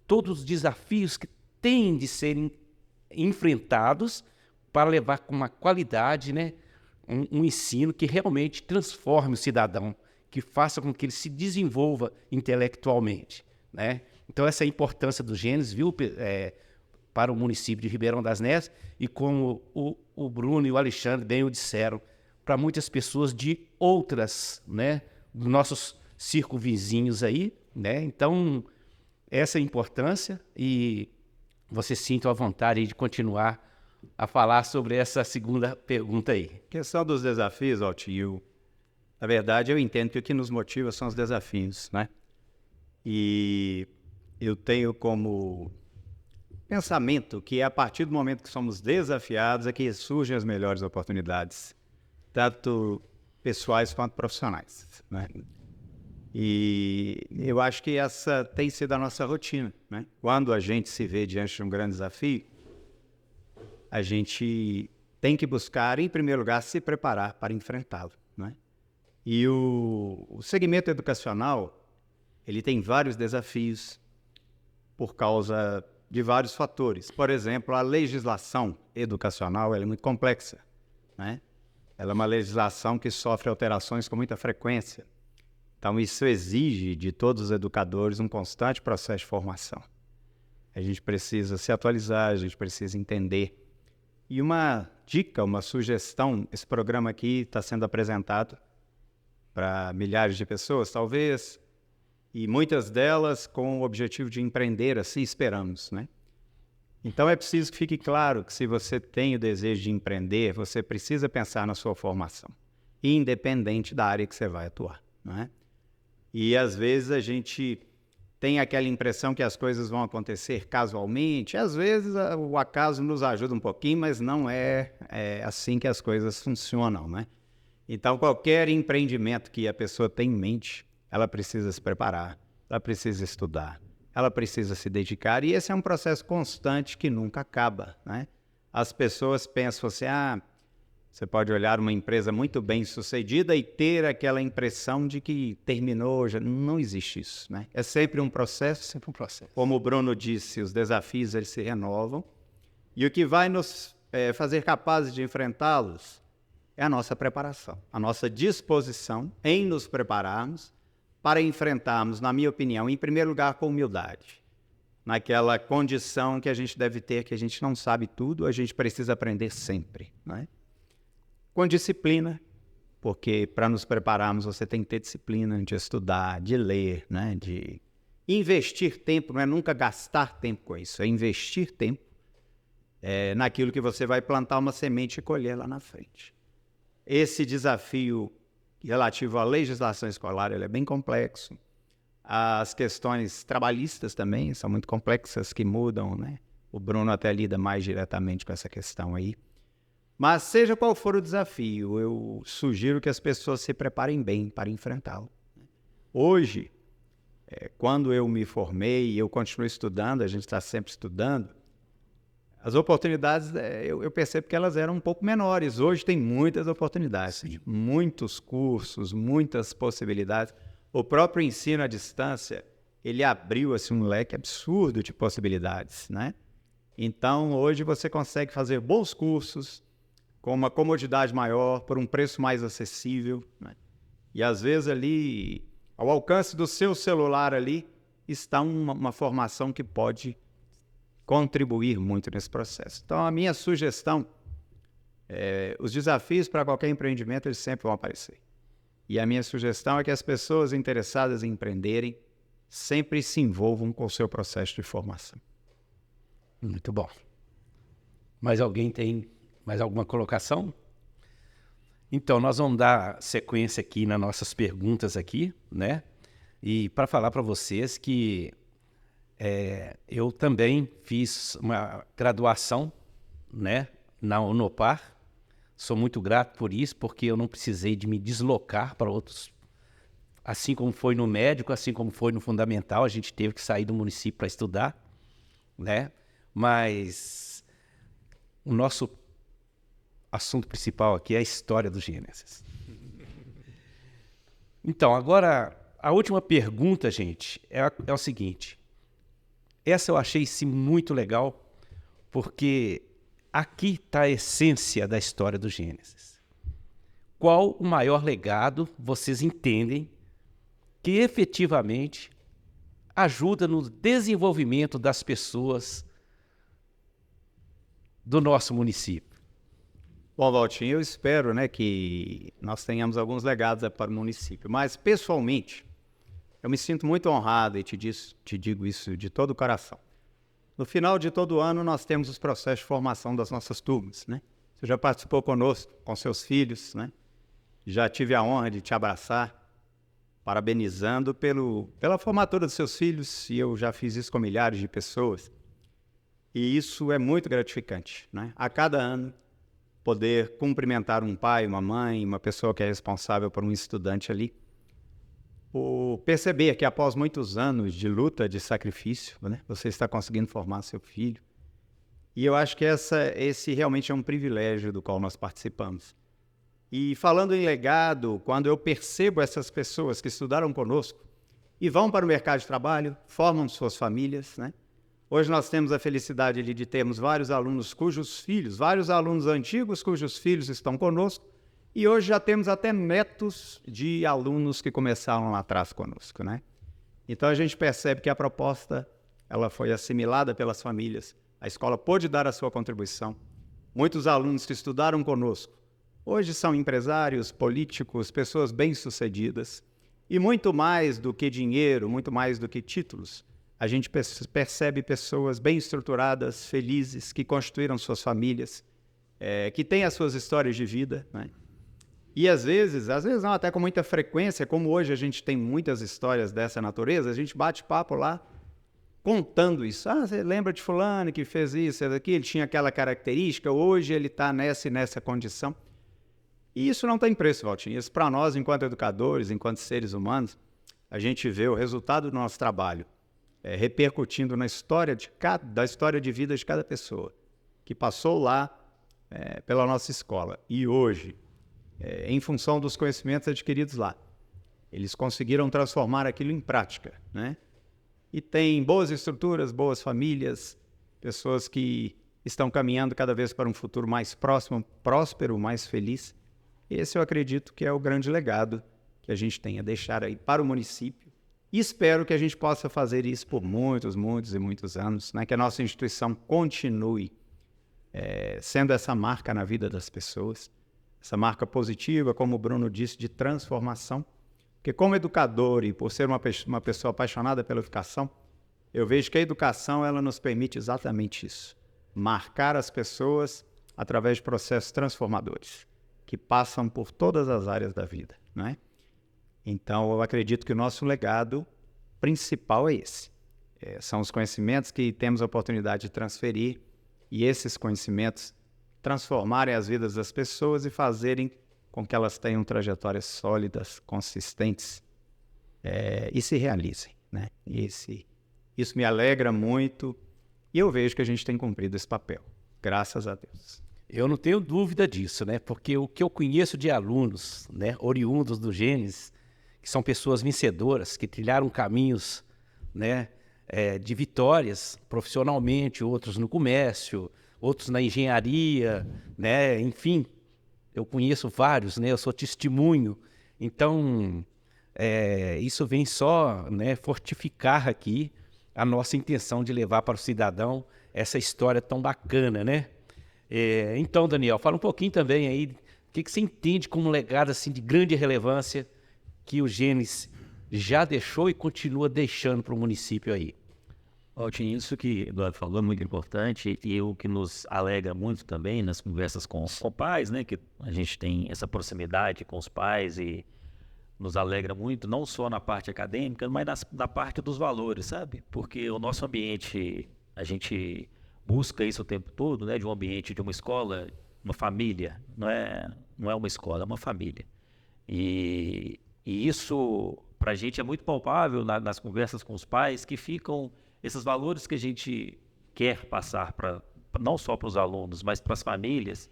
todos os desafios que têm de serem enfrentados para levar com uma qualidade, né, um ensino que realmente transforme o cidadão, que faça com que ele se desenvolva intelectualmente, né? Então essa é a importância do Gênesis, viu, para o município de Ribeirão das Neves, e como o Bruno e o Alexandre bem o disseram, para muitas pessoas de outras, né, dos nossos circunvizinhos aí, né? Então, essa é a importância e você sinta a vontade de continuar a falar sobre essa segunda pergunta aí. Questão dos desafios, Altinho. Na verdade, eu entendo que o que nos motiva são os desafios, né? E eu tenho como pensamento que é a partir do momento que somos desafiados é que surgem as melhores oportunidades, tanto pessoais quanto profissionais, né? E eu acho que essa tem sido a nossa rotina, né? Quando a gente se vê diante de um grande desafio, a gente tem que buscar, em primeiro lugar, se preparar para enfrentá-lo, né? E o segmento educacional, ele tem vários desafios por causa de vários fatores. Por exemplo, a legislação educacional ela é muito complexa, né? Ela é uma legislação que sofre alterações com muita frequência. Então, isso exige de todos os educadores um constante processo de formação. A gente precisa se atualizar, a gente precisa entender. E uma dica, uma sugestão, esse programa aqui está sendo apresentado para milhares de pessoas, talvez, e muitas delas com o objetivo de empreender, assim esperamos, né? Então, é preciso que fique claro que se você tem o desejo de empreender, você precisa pensar na sua formação, independente da área que você vai atuar, não é? E, às vezes, a gente tem aquela impressão que as coisas vão acontecer casualmente. Às vezes, o acaso nos ajuda um pouquinho, mas não é assim que as coisas funcionam, né? Então, qualquer empreendimento que a pessoa tem em mente, ela precisa se preparar, ela precisa estudar, ela precisa se dedicar. E esse é um processo constante que nunca acaba, né? As pessoas pensam assim, você pode olhar uma empresa muito bem sucedida e ter aquela impressão de que terminou, já não existe isso, né? É sempre um processo. Sempre um processo. Como o Bruno disse, os desafios eles se renovam e o que vai nos fazer capazes de enfrentá-los é a nossa preparação, a nossa disposição em nos prepararmos para enfrentarmos, na minha opinião, em primeiro lugar com humildade, naquela condição que a gente deve ter, que a gente não sabe tudo, a gente precisa aprender sempre, né? Com disciplina, porque para nos prepararmos você tem que ter disciplina de estudar, de ler, né? De investir tempo, não é nunca gastar tempo com isso, é investir tempo naquilo que você vai plantar uma semente e colher lá na frente. Esse desafio relativo à legislação escolar ele é bem complexo. As questões trabalhistas também são muito complexas, que mudam, né? O Bruno até lida mais diretamente com essa questão aí. Mas seja qual for o desafio, eu sugiro que as pessoas se preparem bem para enfrentá-lo. Hoje, quando eu me formei e eu continuo estudando, a gente está sempre estudando, as oportunidades, eu percebo que elas eram um pouco menores. Hoje tem muitas oportunidades, sim, muitos cursos, muitas possibilidades. O próprio ensino à distância, ele abriu assim, um leque absurdo de possibilidades, né? Então, hoje você consegue fazer bons cursos, com uma comodidade maior, por um preço mais acessível, né? E às vezes ali, ao alcance do seu celular ali, está uma formação que pode contribuir muito nesse processo. Então, a minha sugestão, os desafios para qualquer empreendimento, eles sempre vão aparecer. E a minha sugestão é que as pessoas interessadas em empreenderem sempre se envolvam com o seu processo de formação. Muito bom. Mais alguém tem mais alguma colocação? Então, nós vamos dar sequência aqui nas nossas perguntas aqui, né? E para falar para vocês que eu também fiz uma graduação, né, na Unopar. Sou muito grato por isso, porque eu não precisei de me deslocar para outros. Assim como foi no médico, assim como foi no fundamental, a gente teve que sair do município para estudar, né? Mas o nosso assunto principal aqui é a história do Gênesis. Então, agora, a última pergunta, gente, é o seguinte. Essa eu achei sim muito legal, porque aqui está a essência da história do Gênesis. Qual o maior legado vocês entendem que efetivamente ajuda no desenvolvimento das pessoas do nosso município? Bom, Valtinho, eu espero, né, que nós tenhamos alguns legados para o município, mas pessoalmente eu me sinto muito honrado e te digo isso de todo o coração. No final de todo ano nós temos os processos de formação das nossas turmas, né? Você já participou conosco, com seus filhos, né? Já tive a honra de te abraçar, parabenizando pela formatura dos seus filhos, e eu já fiz isso com milhares de pessoas. E isso é muito gratificante, né? A cada ano, poder cumprimentar um pai, uma mãe, uma pessoa que é responsável por um estudante ali, por perceber que após muitos anos de luta, de sacrifício, né, você está conseguindo formar seu filho. E eu acho que esse realmente é um privilégio do qual nós participamos. E falando em legado, quando eu percebo essas pessoas que estudaram conosco e vão para o mercado de trabalho, formam suas famílias, né? Hoje nós temos a felicidade de termos vários alunos vários alunos antigos cujos filhos estão conosco, e hoje já temos até netos de alunos que começaram lá atrás conosco, né? Então a gente percebe que a proposta ela foi assimilada pelas famílias, a escola pôde dar a sua contribuição. Muitos alunos que estudaram conosco hoje são empresários, políticos, pessoas bem-sucedidas, e muito mais do que dinheiro, muito mais do que títulos, a gente percebe pessoas bem estruturadas, felizes, que constituíram suas famílias, que têm as suas histórias de vida, né? E às vezes não, até com muita frequência, como hoje a gente tem muitas histórias dessa natureza, a gente bate papo lá, contando isso. Ah, você lembra de fulano que fez isso, aqui, ele tinha aquela característica, hoje ele está nessa e nessa condição. E isso não tem preço, Valtinho. Isso para nós, enquanto educadores, enquanto seres humanos, a gente vê o resultado do nosso trabalho repercutindo na história da história de vida de cada pessoa que passou lá pela nossa escola. E hoje, em função dos conhecimentos adquiridos lá, eles conseguiram transformar aquilo em prática, né? E tem boas estruturas, boas famílias, pessoas que estão caminhando cada vez para um futuro mais próximo, próspero, mais feliz. Esse eu acredito que é o grande legado que a gente tem a deixar aí para o município. E espero que a gente possa fazer isso por muitos, muitos e muitos anos, né? Que a nossa instituição continue sendo essa marca na vida das pessoas, essa marca positiva, como o Bruno disse, de transformação. Porque como educador e por ser uma pessoa apaixonada pela educação, eu vejo que a educação ela nos permite exatamente isso, marcar as pessoas através de processos transformadores, que passam por todas as áreas da vida, não é? Então, eu acredito que o nosso legado principal é esse. São os conhecimentos que temos a oportunidade de transferir e esses conhecimentos transformarem as vidas das pessoas e fazerem com que elas tenham trajetórias sólidas, consistentes e se realizem, né? Isso me alegra muito e eu vejo que a gente tem cumprido esse papel, graças a Deus. Eu não tenho dúvida disso, né? Porque o que eu conheço de alunos, né, oriundos do Gênesis, que são pessoas vencedoras, que trilharam caminhos, né, de vitórias profissionalmente, outros no comércio, outros na engenharia, né? Enfim, eu conheço vários, né? Eu sou testemunho. Então, isso vem só, né, fortificar aqui a nossa intenção de levar para o cidadão essa história tão bacana, né? Então, Daniel, fala um pouquinho também aí, o que você entende como um legado assim, de grande relevância que o Gênesis já deixou e continua deixando para o município aí? Valtinho, isso que o Eduardo falou é muito importante e o que nos alegra muito também nas conversas com pais, né, que a gente tem essa proximidade com os pais e nos alegra muito, não só na parte acadêmica, mas na parte dos valores, sabe? Porque o nosso ambiente, a gente busca isso o tempo todo, né, de um ambiente, de uma escola, uma família, não é uma escola, é uma família. E isso, para a gente, é muito palpável nas conversas com os pais, que ficam esses valores que a gente quer passar não só para os alunos, mas para as famílias,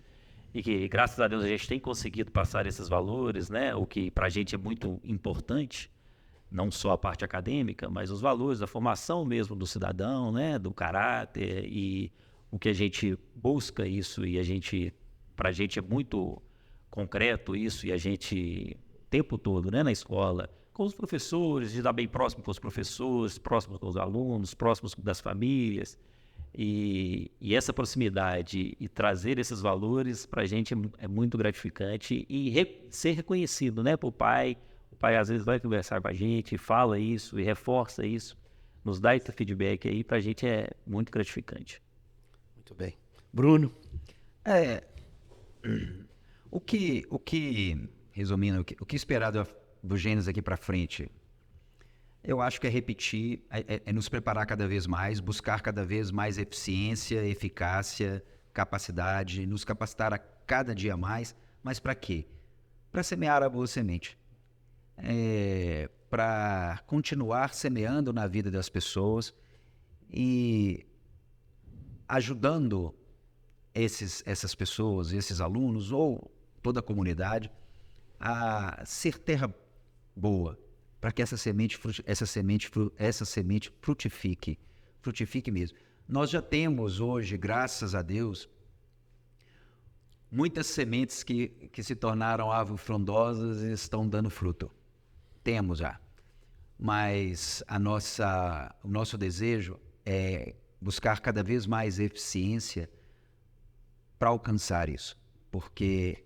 e que, graças a Deus, a gente tem conseguido passar esses valores, né? O que para a gente é muito importante, não só a parte acadêmica, mas os valores, a formação mesmo do cidadão, né? Do caráter, e o que a gente busca isso, e para a gente é muito concreto isso, e a gente, o tempo todo, né? Na escola, com os professores, de estar bem próximo com os professores, próximo com os alunos, próximos das famílias. E essa proximidade e trazer esses valores para a gente é muito gratificante e ser reconhecido, né, por pai. O pai às vezes vai conversar com a gente, fala isso e reforça isso, nos dá esse feedback aí, para a gente é muito gratificante. Muito bem. Bruno? Resumindo, o que esperar do Gênesis aqui para frente? Eu acho que é repetir, é nos preparar cada vez mais, buscar cada vez mais eficiência, eficácia, capacidade, nos capacitar a cada dia mais. Mas para quê? Para semear a boa semente. Para continuar semeando na vida das pessoas e ajudando essas pessoas, esses alunos ou toda a comunidade a ser terra boa, para que essa semente frutifique mesmo. Nós já temos hoje, graças a Deus, muitas sementes que se tornaram árvores frondosas e estão dando fruto. Temos já. Mas o nosso desejo é buscar cada vez mais eficiência para alcançar isso, porque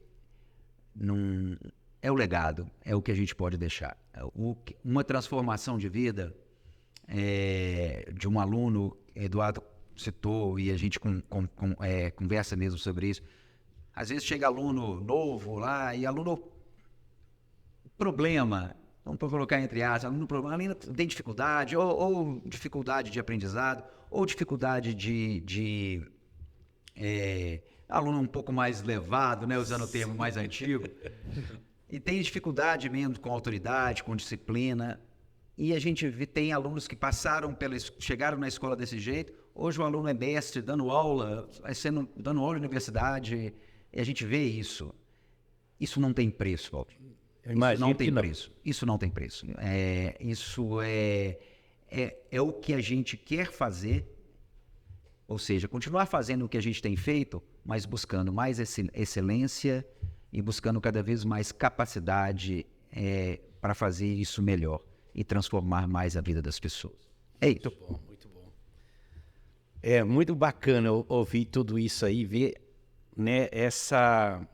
não é o legado, é o que a gente pode deixar. Uma transformação de vida de um aluno, Eduardo citou, e a gente conversa mesmo sobre isso. Às vezes chega aluno novo lá, e aluno problema, vamos colocar entre aspas, aluno tem dificuldade, ou dificuldade de aprendizado, ou dificuldade de aluno um pouco mais levado, né, usando o termo mais antigo, e tem dificuldade mesmo com autoridade, com disciplina. E a gente tem alunos que chegaram na escola desse jeito. Hoje o aluno é mestre, dando aula na universidade, e a gente vê isso. Isso não tem preço, Walter. Isso não tem preço. Isso não tem preço. Isso é o que a gente quer fazer, ou seja, continuar fazendo o que a gente tem feito, mas buscando mais excelência e buscando cada vez mais capacidade para fazer isso melhor e transformar mais a vida das pessoas. É isso. Muito bom, muito bom. É muito bacana ouvir tudo isso aí, ver, né, essa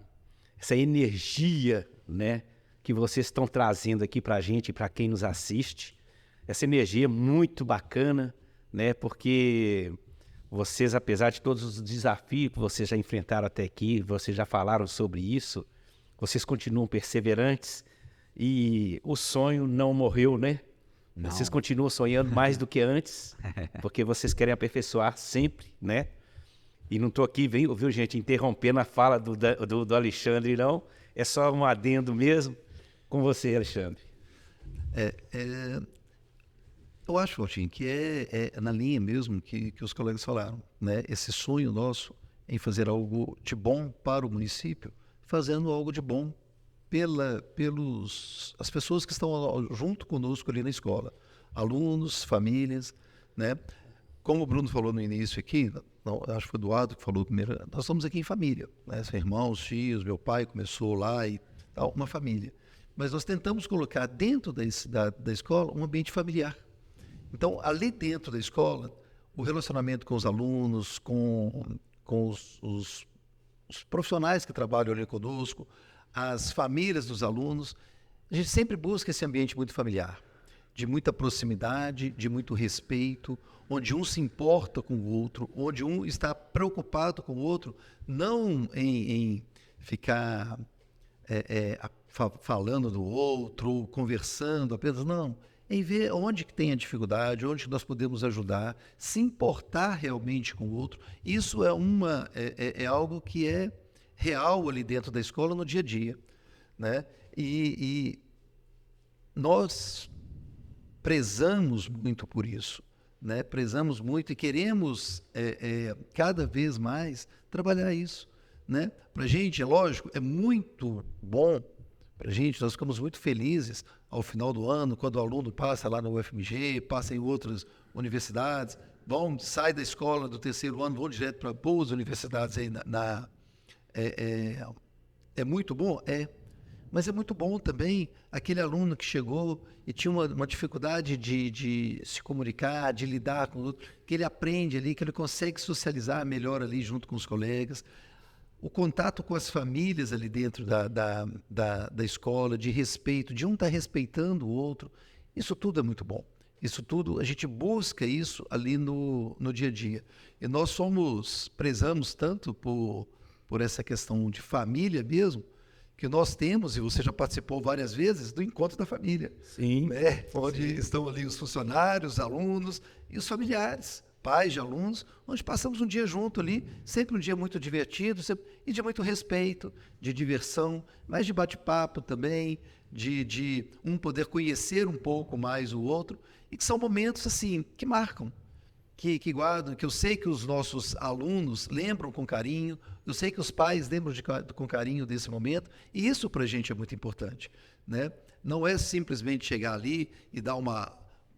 energia, né, que vocês estão trazendo aqui para a gente, para quem nos assiste. Essa energia é muito bacana, né, porque vocês, apesar de todos os desafios que vocês já enfrentaram até aqui, vocês já falaram sobre isso, vocês continuam perseverantes e o sonho não morreu, né? Não. Vocês continuam sonhando mais do que antes, porque vocês querem aperfeiçoar sempre, né? E não estou aqui, viu, gente, interrompendo a fala do Alexandre, não. É só um adendo mesmo com você, Alexandre. Eu acho, Valtinho, que é na linha mesmo que os colegas falaram, né? Esse sonho nosso em fazer algo de bom para o município, fazendo algo de bom as pessoas que estão junto conosco ali na escola, alunos, famílias, né? Como o Bruno falou no início aqui, acho que foi o Eduardo que falou primeiro, nós estamos aqui em família, né? São irmãos, tios, meu pai começou lá e tal, uma família. Mas nós tentamos colocar dentro da escola um ambiente familiar. Então, ali dentro da escola, o relacionamento com os alunos, com os profissionais que trabalham ali conosco, as famílias dos alunos, a gente sempre busca esse ambiente muito familiar, de muita proximidade, de muito respeito, onde um se importa com o outro, onde um está preocupado com o outro, não em ficar falando do outro, conversando apenas, não. Em ver onde que tem a dificuldade, onde que nós podemos ajudar, se importar realmente com o outro. Isso é algo que é real ali dentro da escola no dia a dia, né? E nós prezamos muito por isso, né? Prezamos muito e queremos cada vez mais trabalhar isso, né? Para a gente, é lógico, é muito bom. Para a gente, nós ficamos muito felizes ao final do ano, quando o aluno passa lá no UFMG, passa em outras universidades, sai da escola do terceiro ano, vão direto para boas universidades aí é muito bom? Mas é muito bom também aquele aluno que chegou e tinha uma dificuldade de se comunicar, de lidar com o outro, que ele aprende ali, que ele consegue socializar melhor ali junto com os colegas. O contato com as famílias ali dentro da escola, de respeito, de um estar respeitando o outro, isso tudo é muito bom. Isso tudo, a gente busca isso ali no dia a dia. E nós prezamos tanto por essa questão de família mesmo, que nós temos, e você já participou várias vezes, do Encontro da Família. Sim. Né? Onde estão ali os funcionários, os alunos e os familiares, pais de alunos, onde passamos um dia junto ali, sempre um dia muito divertido, e de muito respeito, de diversão, mas de bate-papo também, de um poder conhecer um pouco mais o outro, e que são momentos assim que marcam, que guardam, que eu sei que os nossos alunos lembram com carinho, eu sei que os pais lembram com carinho desse momento, e isso para a gente é muito importante, né? Não é simplesmente chegar ali e dar uma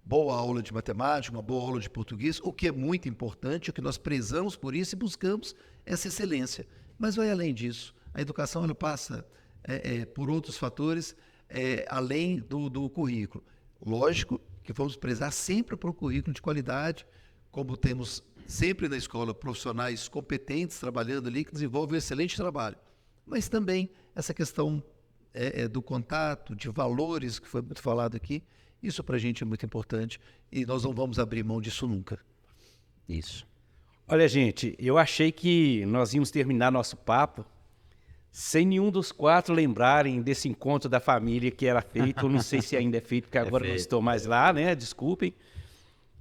boa aula de matemática, uma boa aula de português, o que é muito importante, o que nós prezamos por isso e buscamos essa excelência. Mas vai além disso. A educação ela passa por outros fatores além do currículo. Lógico que vamos prezar sempre por um currículo de qualidade, como temos sempre na escola profissionais competentes trabalhando ali, que desenvolvem um excelente trabalho. Mas também essa questão do contato, de valores, que foi muito falado aqui, isso para a gente é muito importante e nós não vamos abrir mão disso nunca. Isso. Olha, gente, eu achei que nós íamos terminar nosso papo sem nenhum dos quatro lembrarem desse encontro da família que era feito. Eu não sei se ainda é feito, porque agora não estou mais lá, né? Desculpem.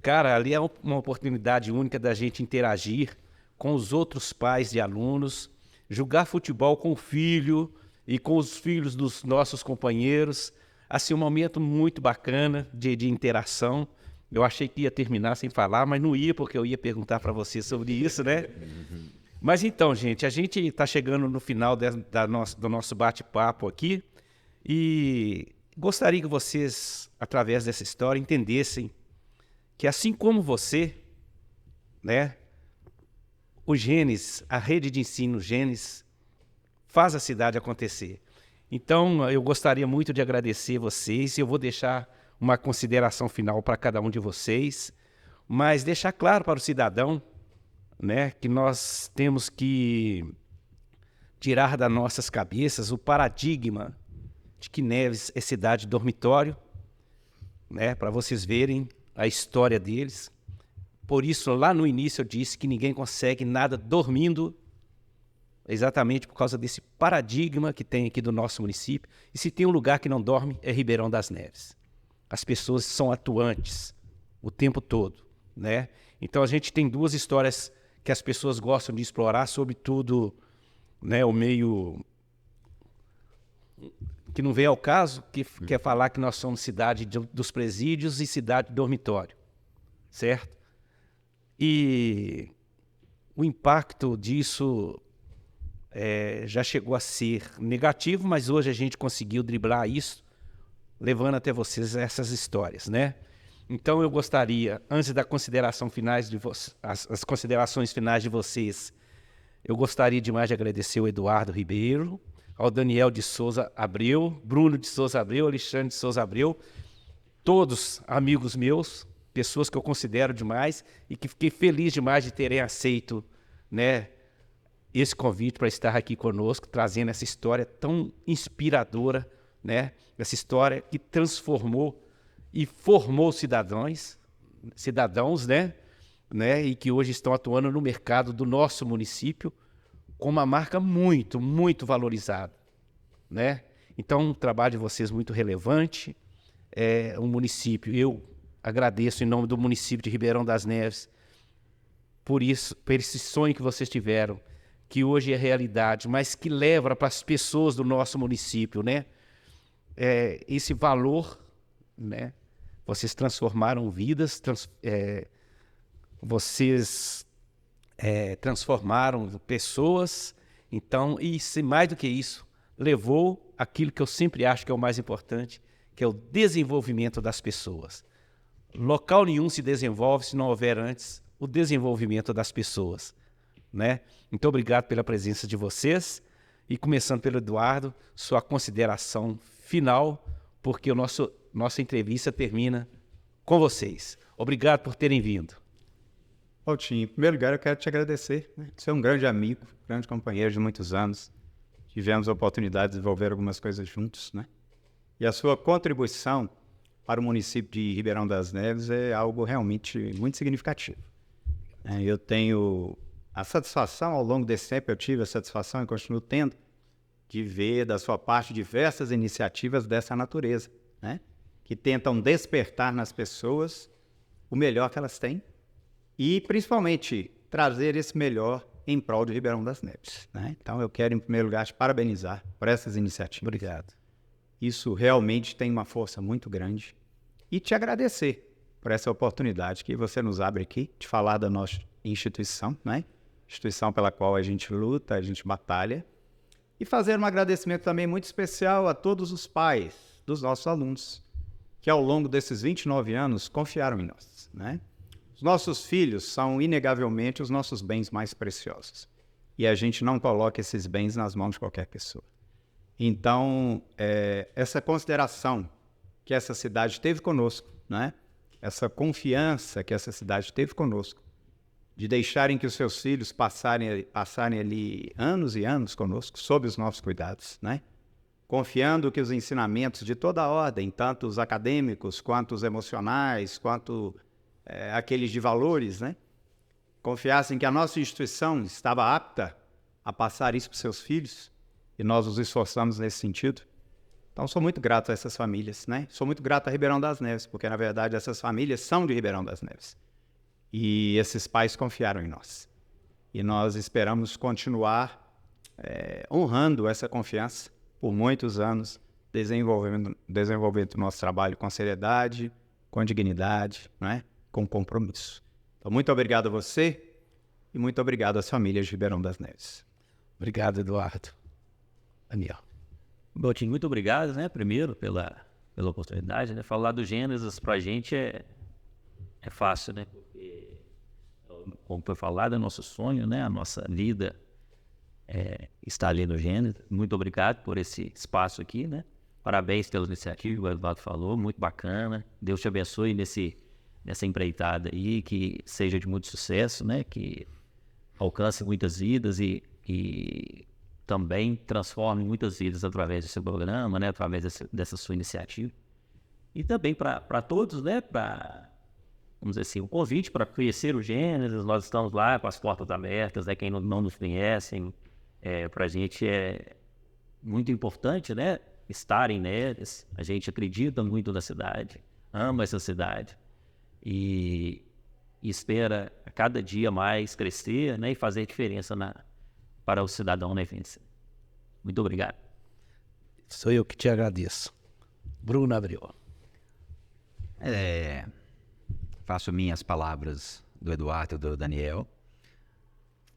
Cara, ali é uma oportunidade única da gente interagir com os outros pais de alunos, jogar futebol com o filho e com os filhos dos nossos companheiros. Assim, um momento muito bacana de interação. Eu achei que ia terminar sem falar, mas não ia, porque eu ia perguntar para você sobre isso, né? Mas então, gente, a gente está chegando no final do nosso bate-papo aqui e gostaria que vocês, através dessa história, entendessem que assim como você, né, o Genes, a rede de ensino Genes, faz a cidade acontecer. Então, eu gostaria muito de agradecer vocês, e eu vou deixar uma consideração final para cada um de vocês, mas deixar claro para o cidadão, né, que nós temos que tirar das nossas cabeças o paradigma de que Neves é cidade dormitório, né, para vocês verem a história deles. Por isso, lá no início eu disse que ninguém consegue nada dormindo, exatamente por causa desse paradigma que tem aqui do nosso município. E se tem um lugar que não dorme, é Ribeirão das Neves. As pessoas são atuantes o tempo todo, né? Então a gente tem duas histórias que as pessoas gostam de explorar, sobretudo, né, o meio que não vem ao caso, que quer falar que nós somos cidade dos presídios e cidade dormitório, certo? E o impacto disso já chegou a ser negativo, mas hoje a gente conseguiu driblar isso, levando até vocês essas histórias, né? Então eu gostaria, antes da consideração finais as considerações finais de vocês, eu gostaria demais de agradecer ao Eduardo Ribeiro, ao Daniel de Souza Abreu, Bruno de Souza Abreu, Alexandre de Souza Abreu, todos amigos meus, pessoas que eu considero demais e que fiquei feliz demais de terem aceito, né, esse convite para estar aqui conosco, trazendo essa história tão inspiradora, né, essa história que transformou e formou cidadãos, né, e que hoje estão atuando no mercado do nosso município com uma marca muito, muito valorizada, né? Então, um trabalho de vocês muito relevante. Um município, eu agradeço em nome do município de Ribeirão das Neves por esse sonho que vocês tiveram, que hoje é realidade, mas que leva para as pessoas do nosso município, né? Esse valor, né? Vocês transformaram vidas, vocês transformaram pessoas, então, e mais do que isso, levou aquilo que eu sempre acho que é o mais importante, que é o desenvolvimento das pessoas. Local nenhum se desenvolve se não houver antes o desenvolvimento das pessoas, né? Muito obrigado pela presença de vocês E começando pelo Eduardo, sua consideração final, porque nossa entrevista termina com vocês. Obrigado por terem vindo. Valtinho, em primeiro lugar eu quero te agradecer, né? Você é um grande amigo, grande companheiro de muitos anos. Tivemos a oportunidade de desenvolver algumas coisas juntos, né? E a sua contribuição para o município de Ribeirão das Neves é algo realmente muito significativo. Eu tenho a satisfação, ao longo desse tempo eu tive a satisfação e continuo tendo, de ver da sua parte diversas iniciativas dessa natureza, né? Que tentam despertar nas pessoas o melhor que elas têm e, principalmente, trazer esse melhor em prol de Ribeirão das Neves, né? Então, eu quero, em primeiro lugar, te parabenizar por essas iniciativas. Obrigado. Isso realmente tem uma força muito grande. E te agradecer por essa oportunidade que você nos abre aqui, de falar da nossa instituição, né? Instituição pela qual a gente luta, a gente batalha. E fazer um agradecimento também muito especial a todos os pais dos nossos alunos, que ao longo desses 29 anos confiaram em nós, né? Os nossos filhos são, inegavelmente, os nossos bens mais preciosos. E a gente não coloca esses bens nas mãos de qualquer pessoa. Então, essa consideração que essa cidade teve conosco, né? Essa confiança que essa cidade teve conosco, de deixarem que os seus filhos passarem ali anos e anos conosco, sob os nossos cuidados, né? Confiando que os ensinamentos de toda a ordem, tanto os acadêmicos, quanto os emocionais, quanto aqueles de valores, né? Confiassem que a nossa instituição estava apta a passar isso para os seus filhos, e nós nos esforçamos nesse sentido. Então, sou muito grato a essas famílias, né? Sou muito grato a Ribeirão das Neves, porque, na verdade, essas famílias são de Ribeirão das Neves. E esses pais confiaram em nós. E nós esperamos continuar honrando essa confiança por muitos anos, desenvolvendo o nosso trabalho com seriedade, com dignidade, né? Com compromisso. Então, muito obrigado a você e muito obrigado às famílias de Ribeirão das Neves. Obrigado, Eduardo. Daniel. Valtinho, muito obrigado, né? Primeiro, pela oportunidade, né? Falar do Gênesis pra gente é fácil, né? Porque, como foi falado, é nosso sonho, né? A nossa vida está ali no Gênesis. Muito obrigado por esse espaço aqui, né? Parabéns pela iniciativa, o Eduardo falou, muito bacana. Deus te abençoe nessa empreitada aí, que seja de muito sucesso, né? Que alcance muitas vidas e também transforme muitas vidas através desse programa, né? Através dessa sua iniciativa. E também para todos, né? Vamos dizer assim, um convite para conhecer o Gênesis. Nós estamos lá com as portas abertas, né? Quem não nos conhecem, para a gente é muito importante, né? Estarem neles. A gente acredita muito na cidade, ama essa cidade e espera a cada dia mais crescer, né? E fazer diferença para o cidadão nevense. Muito obrigado. Sou eu que te agradeço. Bruno Abreu. Faço minhas palavras do Eduardo e do Daniel.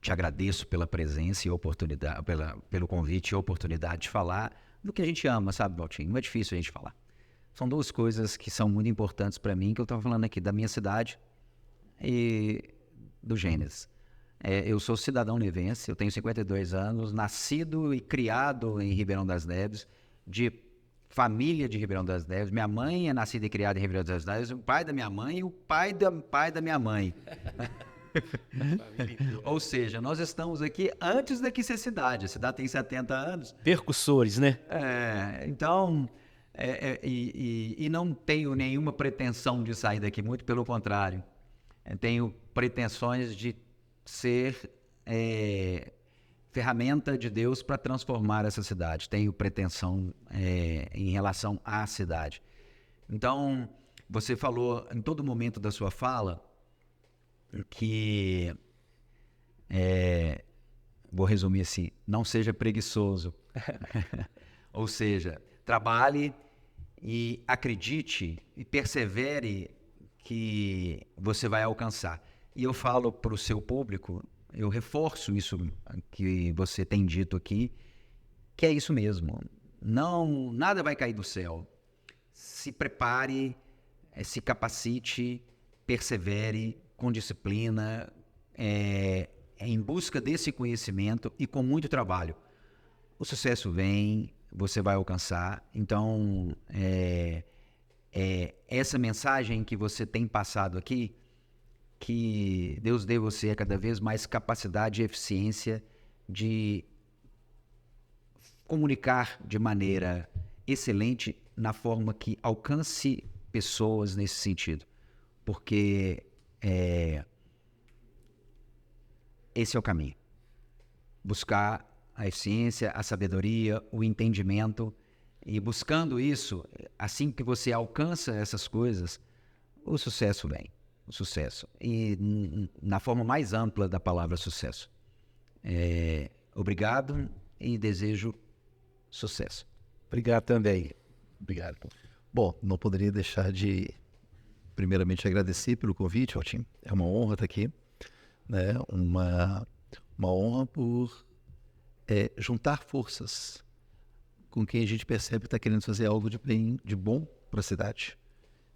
Te agradeço pela presença e oportunidade, pelo convite e oportunidade de falar do que a gente ama, sabe, Valtinho? Não é difícil a gente falar. São duas coisas que são muito importantes para mim, que eu estava falando aqui, da minha cidade e do Gênesis. Eu sou cidadão nevense, eu tenho 52 anos, nascido e criado em Ribeirão das Neves, de família de Ribeirão das Neves. Minha mãe é nascida e criada em Ribeirão das Neves, o pai da minha mãe e o pai da minha mãe. Ou seja, nós estamos aqui antes daqui ser cidade. A cidade tem 70 anos. Percussores, né? Então, e não tenho nenhuma pretensão de sair daqui, muito pelo contrário. Tenho pretensões de ser ferramenta de Deus para transformar essa cidade. Tenho pretensão em relação à cidade. Então, você falou em todo momento da sua fala que, vou resumir assim, não seja preguiçoso. Ou seja, trabalhe e acredite e persevere que você vai alcançar. E eu falo para o seu público, eu reforço isso que você tem dito aqui, que é isso mesmo. Nada vai cair do céu. Se prepare, se capacite, persevere com disciplina, em busca desse conhecimento e com muito trabalho. o sucesso vem, você vai alcançar. Então, essa mensagem que você tem passado aqui, que Deus dê você cada vez mais capacidade e eficiência de comunicar de maneira excelente na forma que alcance pessoas nesse sentido. Porque esse é o caminho. Buscar a eficiência, a sabedoria, o entendimento. E buscando isso, assim que você alcança essas coisas, o sucesso vem. O sucesso. E na forma mais ampla da palavra sucesso. Obrigado e desejo sucesso. Obrigado também. Obrigado. Bom, não poderia deixar de, primeiramente, agradecer pelo convite, Altim. É uma honra estar aqui, né? Uma honra por juntar forças com quem a gente percebe que está querendo fazer algo de bem, de bom para a cidade,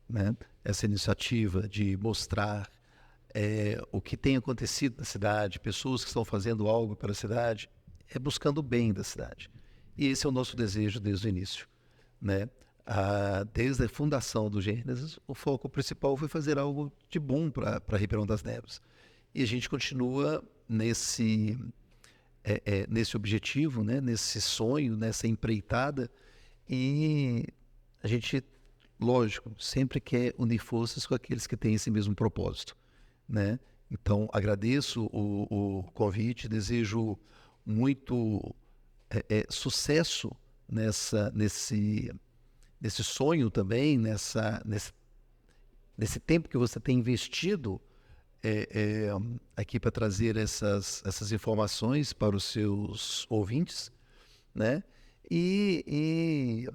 né? Essa iniciativa de mostrar o que tem acontecido na cidade, pessoas que estão fazendo algo para a cidade, buscando o bem da cidade. E esse é o nosso desejo desde o início, né? Desde a fundação do Gênesis, o foco principal foi fazer algo de bom para Ribeirão das Neves. E a gente continua nesse objetivo, né? Nesse sonho, nessa empreitada. E a gente, lógico, sempre quer unir forças com aqueles que têm esse mesmo propósito, né? Então, agradeço o convite, desejo muito sucesso nesse sonho também, nesse tempo que você tem investido aqui para trazer essas informações para os seus ouvintes, né? E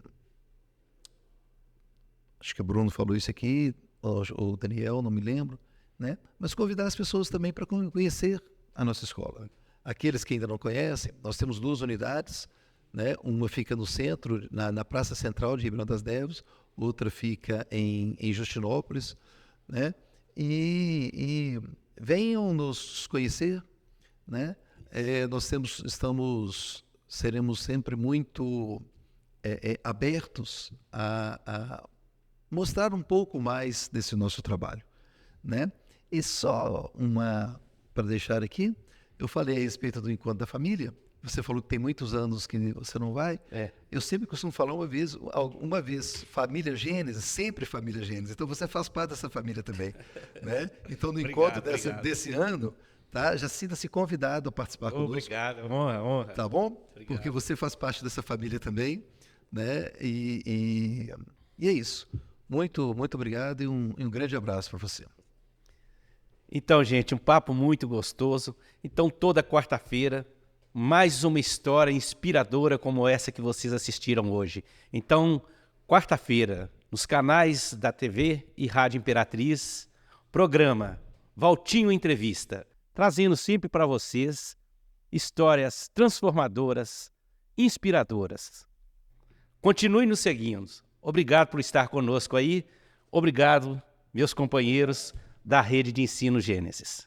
acho que o Bruno falou isso aqui, ou o Daniel, não me lembro, né? Mas convidar as pessoas também para conhecer a nossa escola. Aqueles que ainda não conhecem, nós temos 2 unidades, né? Uma fica no centro, na Praça Central de Ribeirão das Neves, outra fica em Justinópolis, né? E venham nos conhecer, né? Nós seremos sempre muito abertos a mostrar um pouco mais desse nosso trabalho, né? E só para deixar aqui, eu falei a respeito do Encontro da Família. Você falou que tem muitos anos que você não vai. Eu sempre costumo falar uma vez, família Gênesis, sempre família Gênesis. Então você faz parte dessa família também, né? Então no encontro desse ano, tá? Já sinta-se convidado a participar conosco. Obrigado, honra. Tá bom? Obrigado. Porque você faz parte dessa família também, né? E é isso. Muito, muito obrigado e um grande abraço para você. Então, gente, um papo muito gostoso. Então, toda quarta-feira, mais uma história inspiradora como essa que vocês assistiram hoje. Então, quarta-feira, nos canais da TV e Rádio Imperatriz, programa Valtinho Entrevista, trazendo sempre para vocês histórias transformadoras, inspiradoras. Continue nos seguindo. Obrigado por estar conosco aí. Obrigado, meus companheiros da Rede de Ensino Gênesis.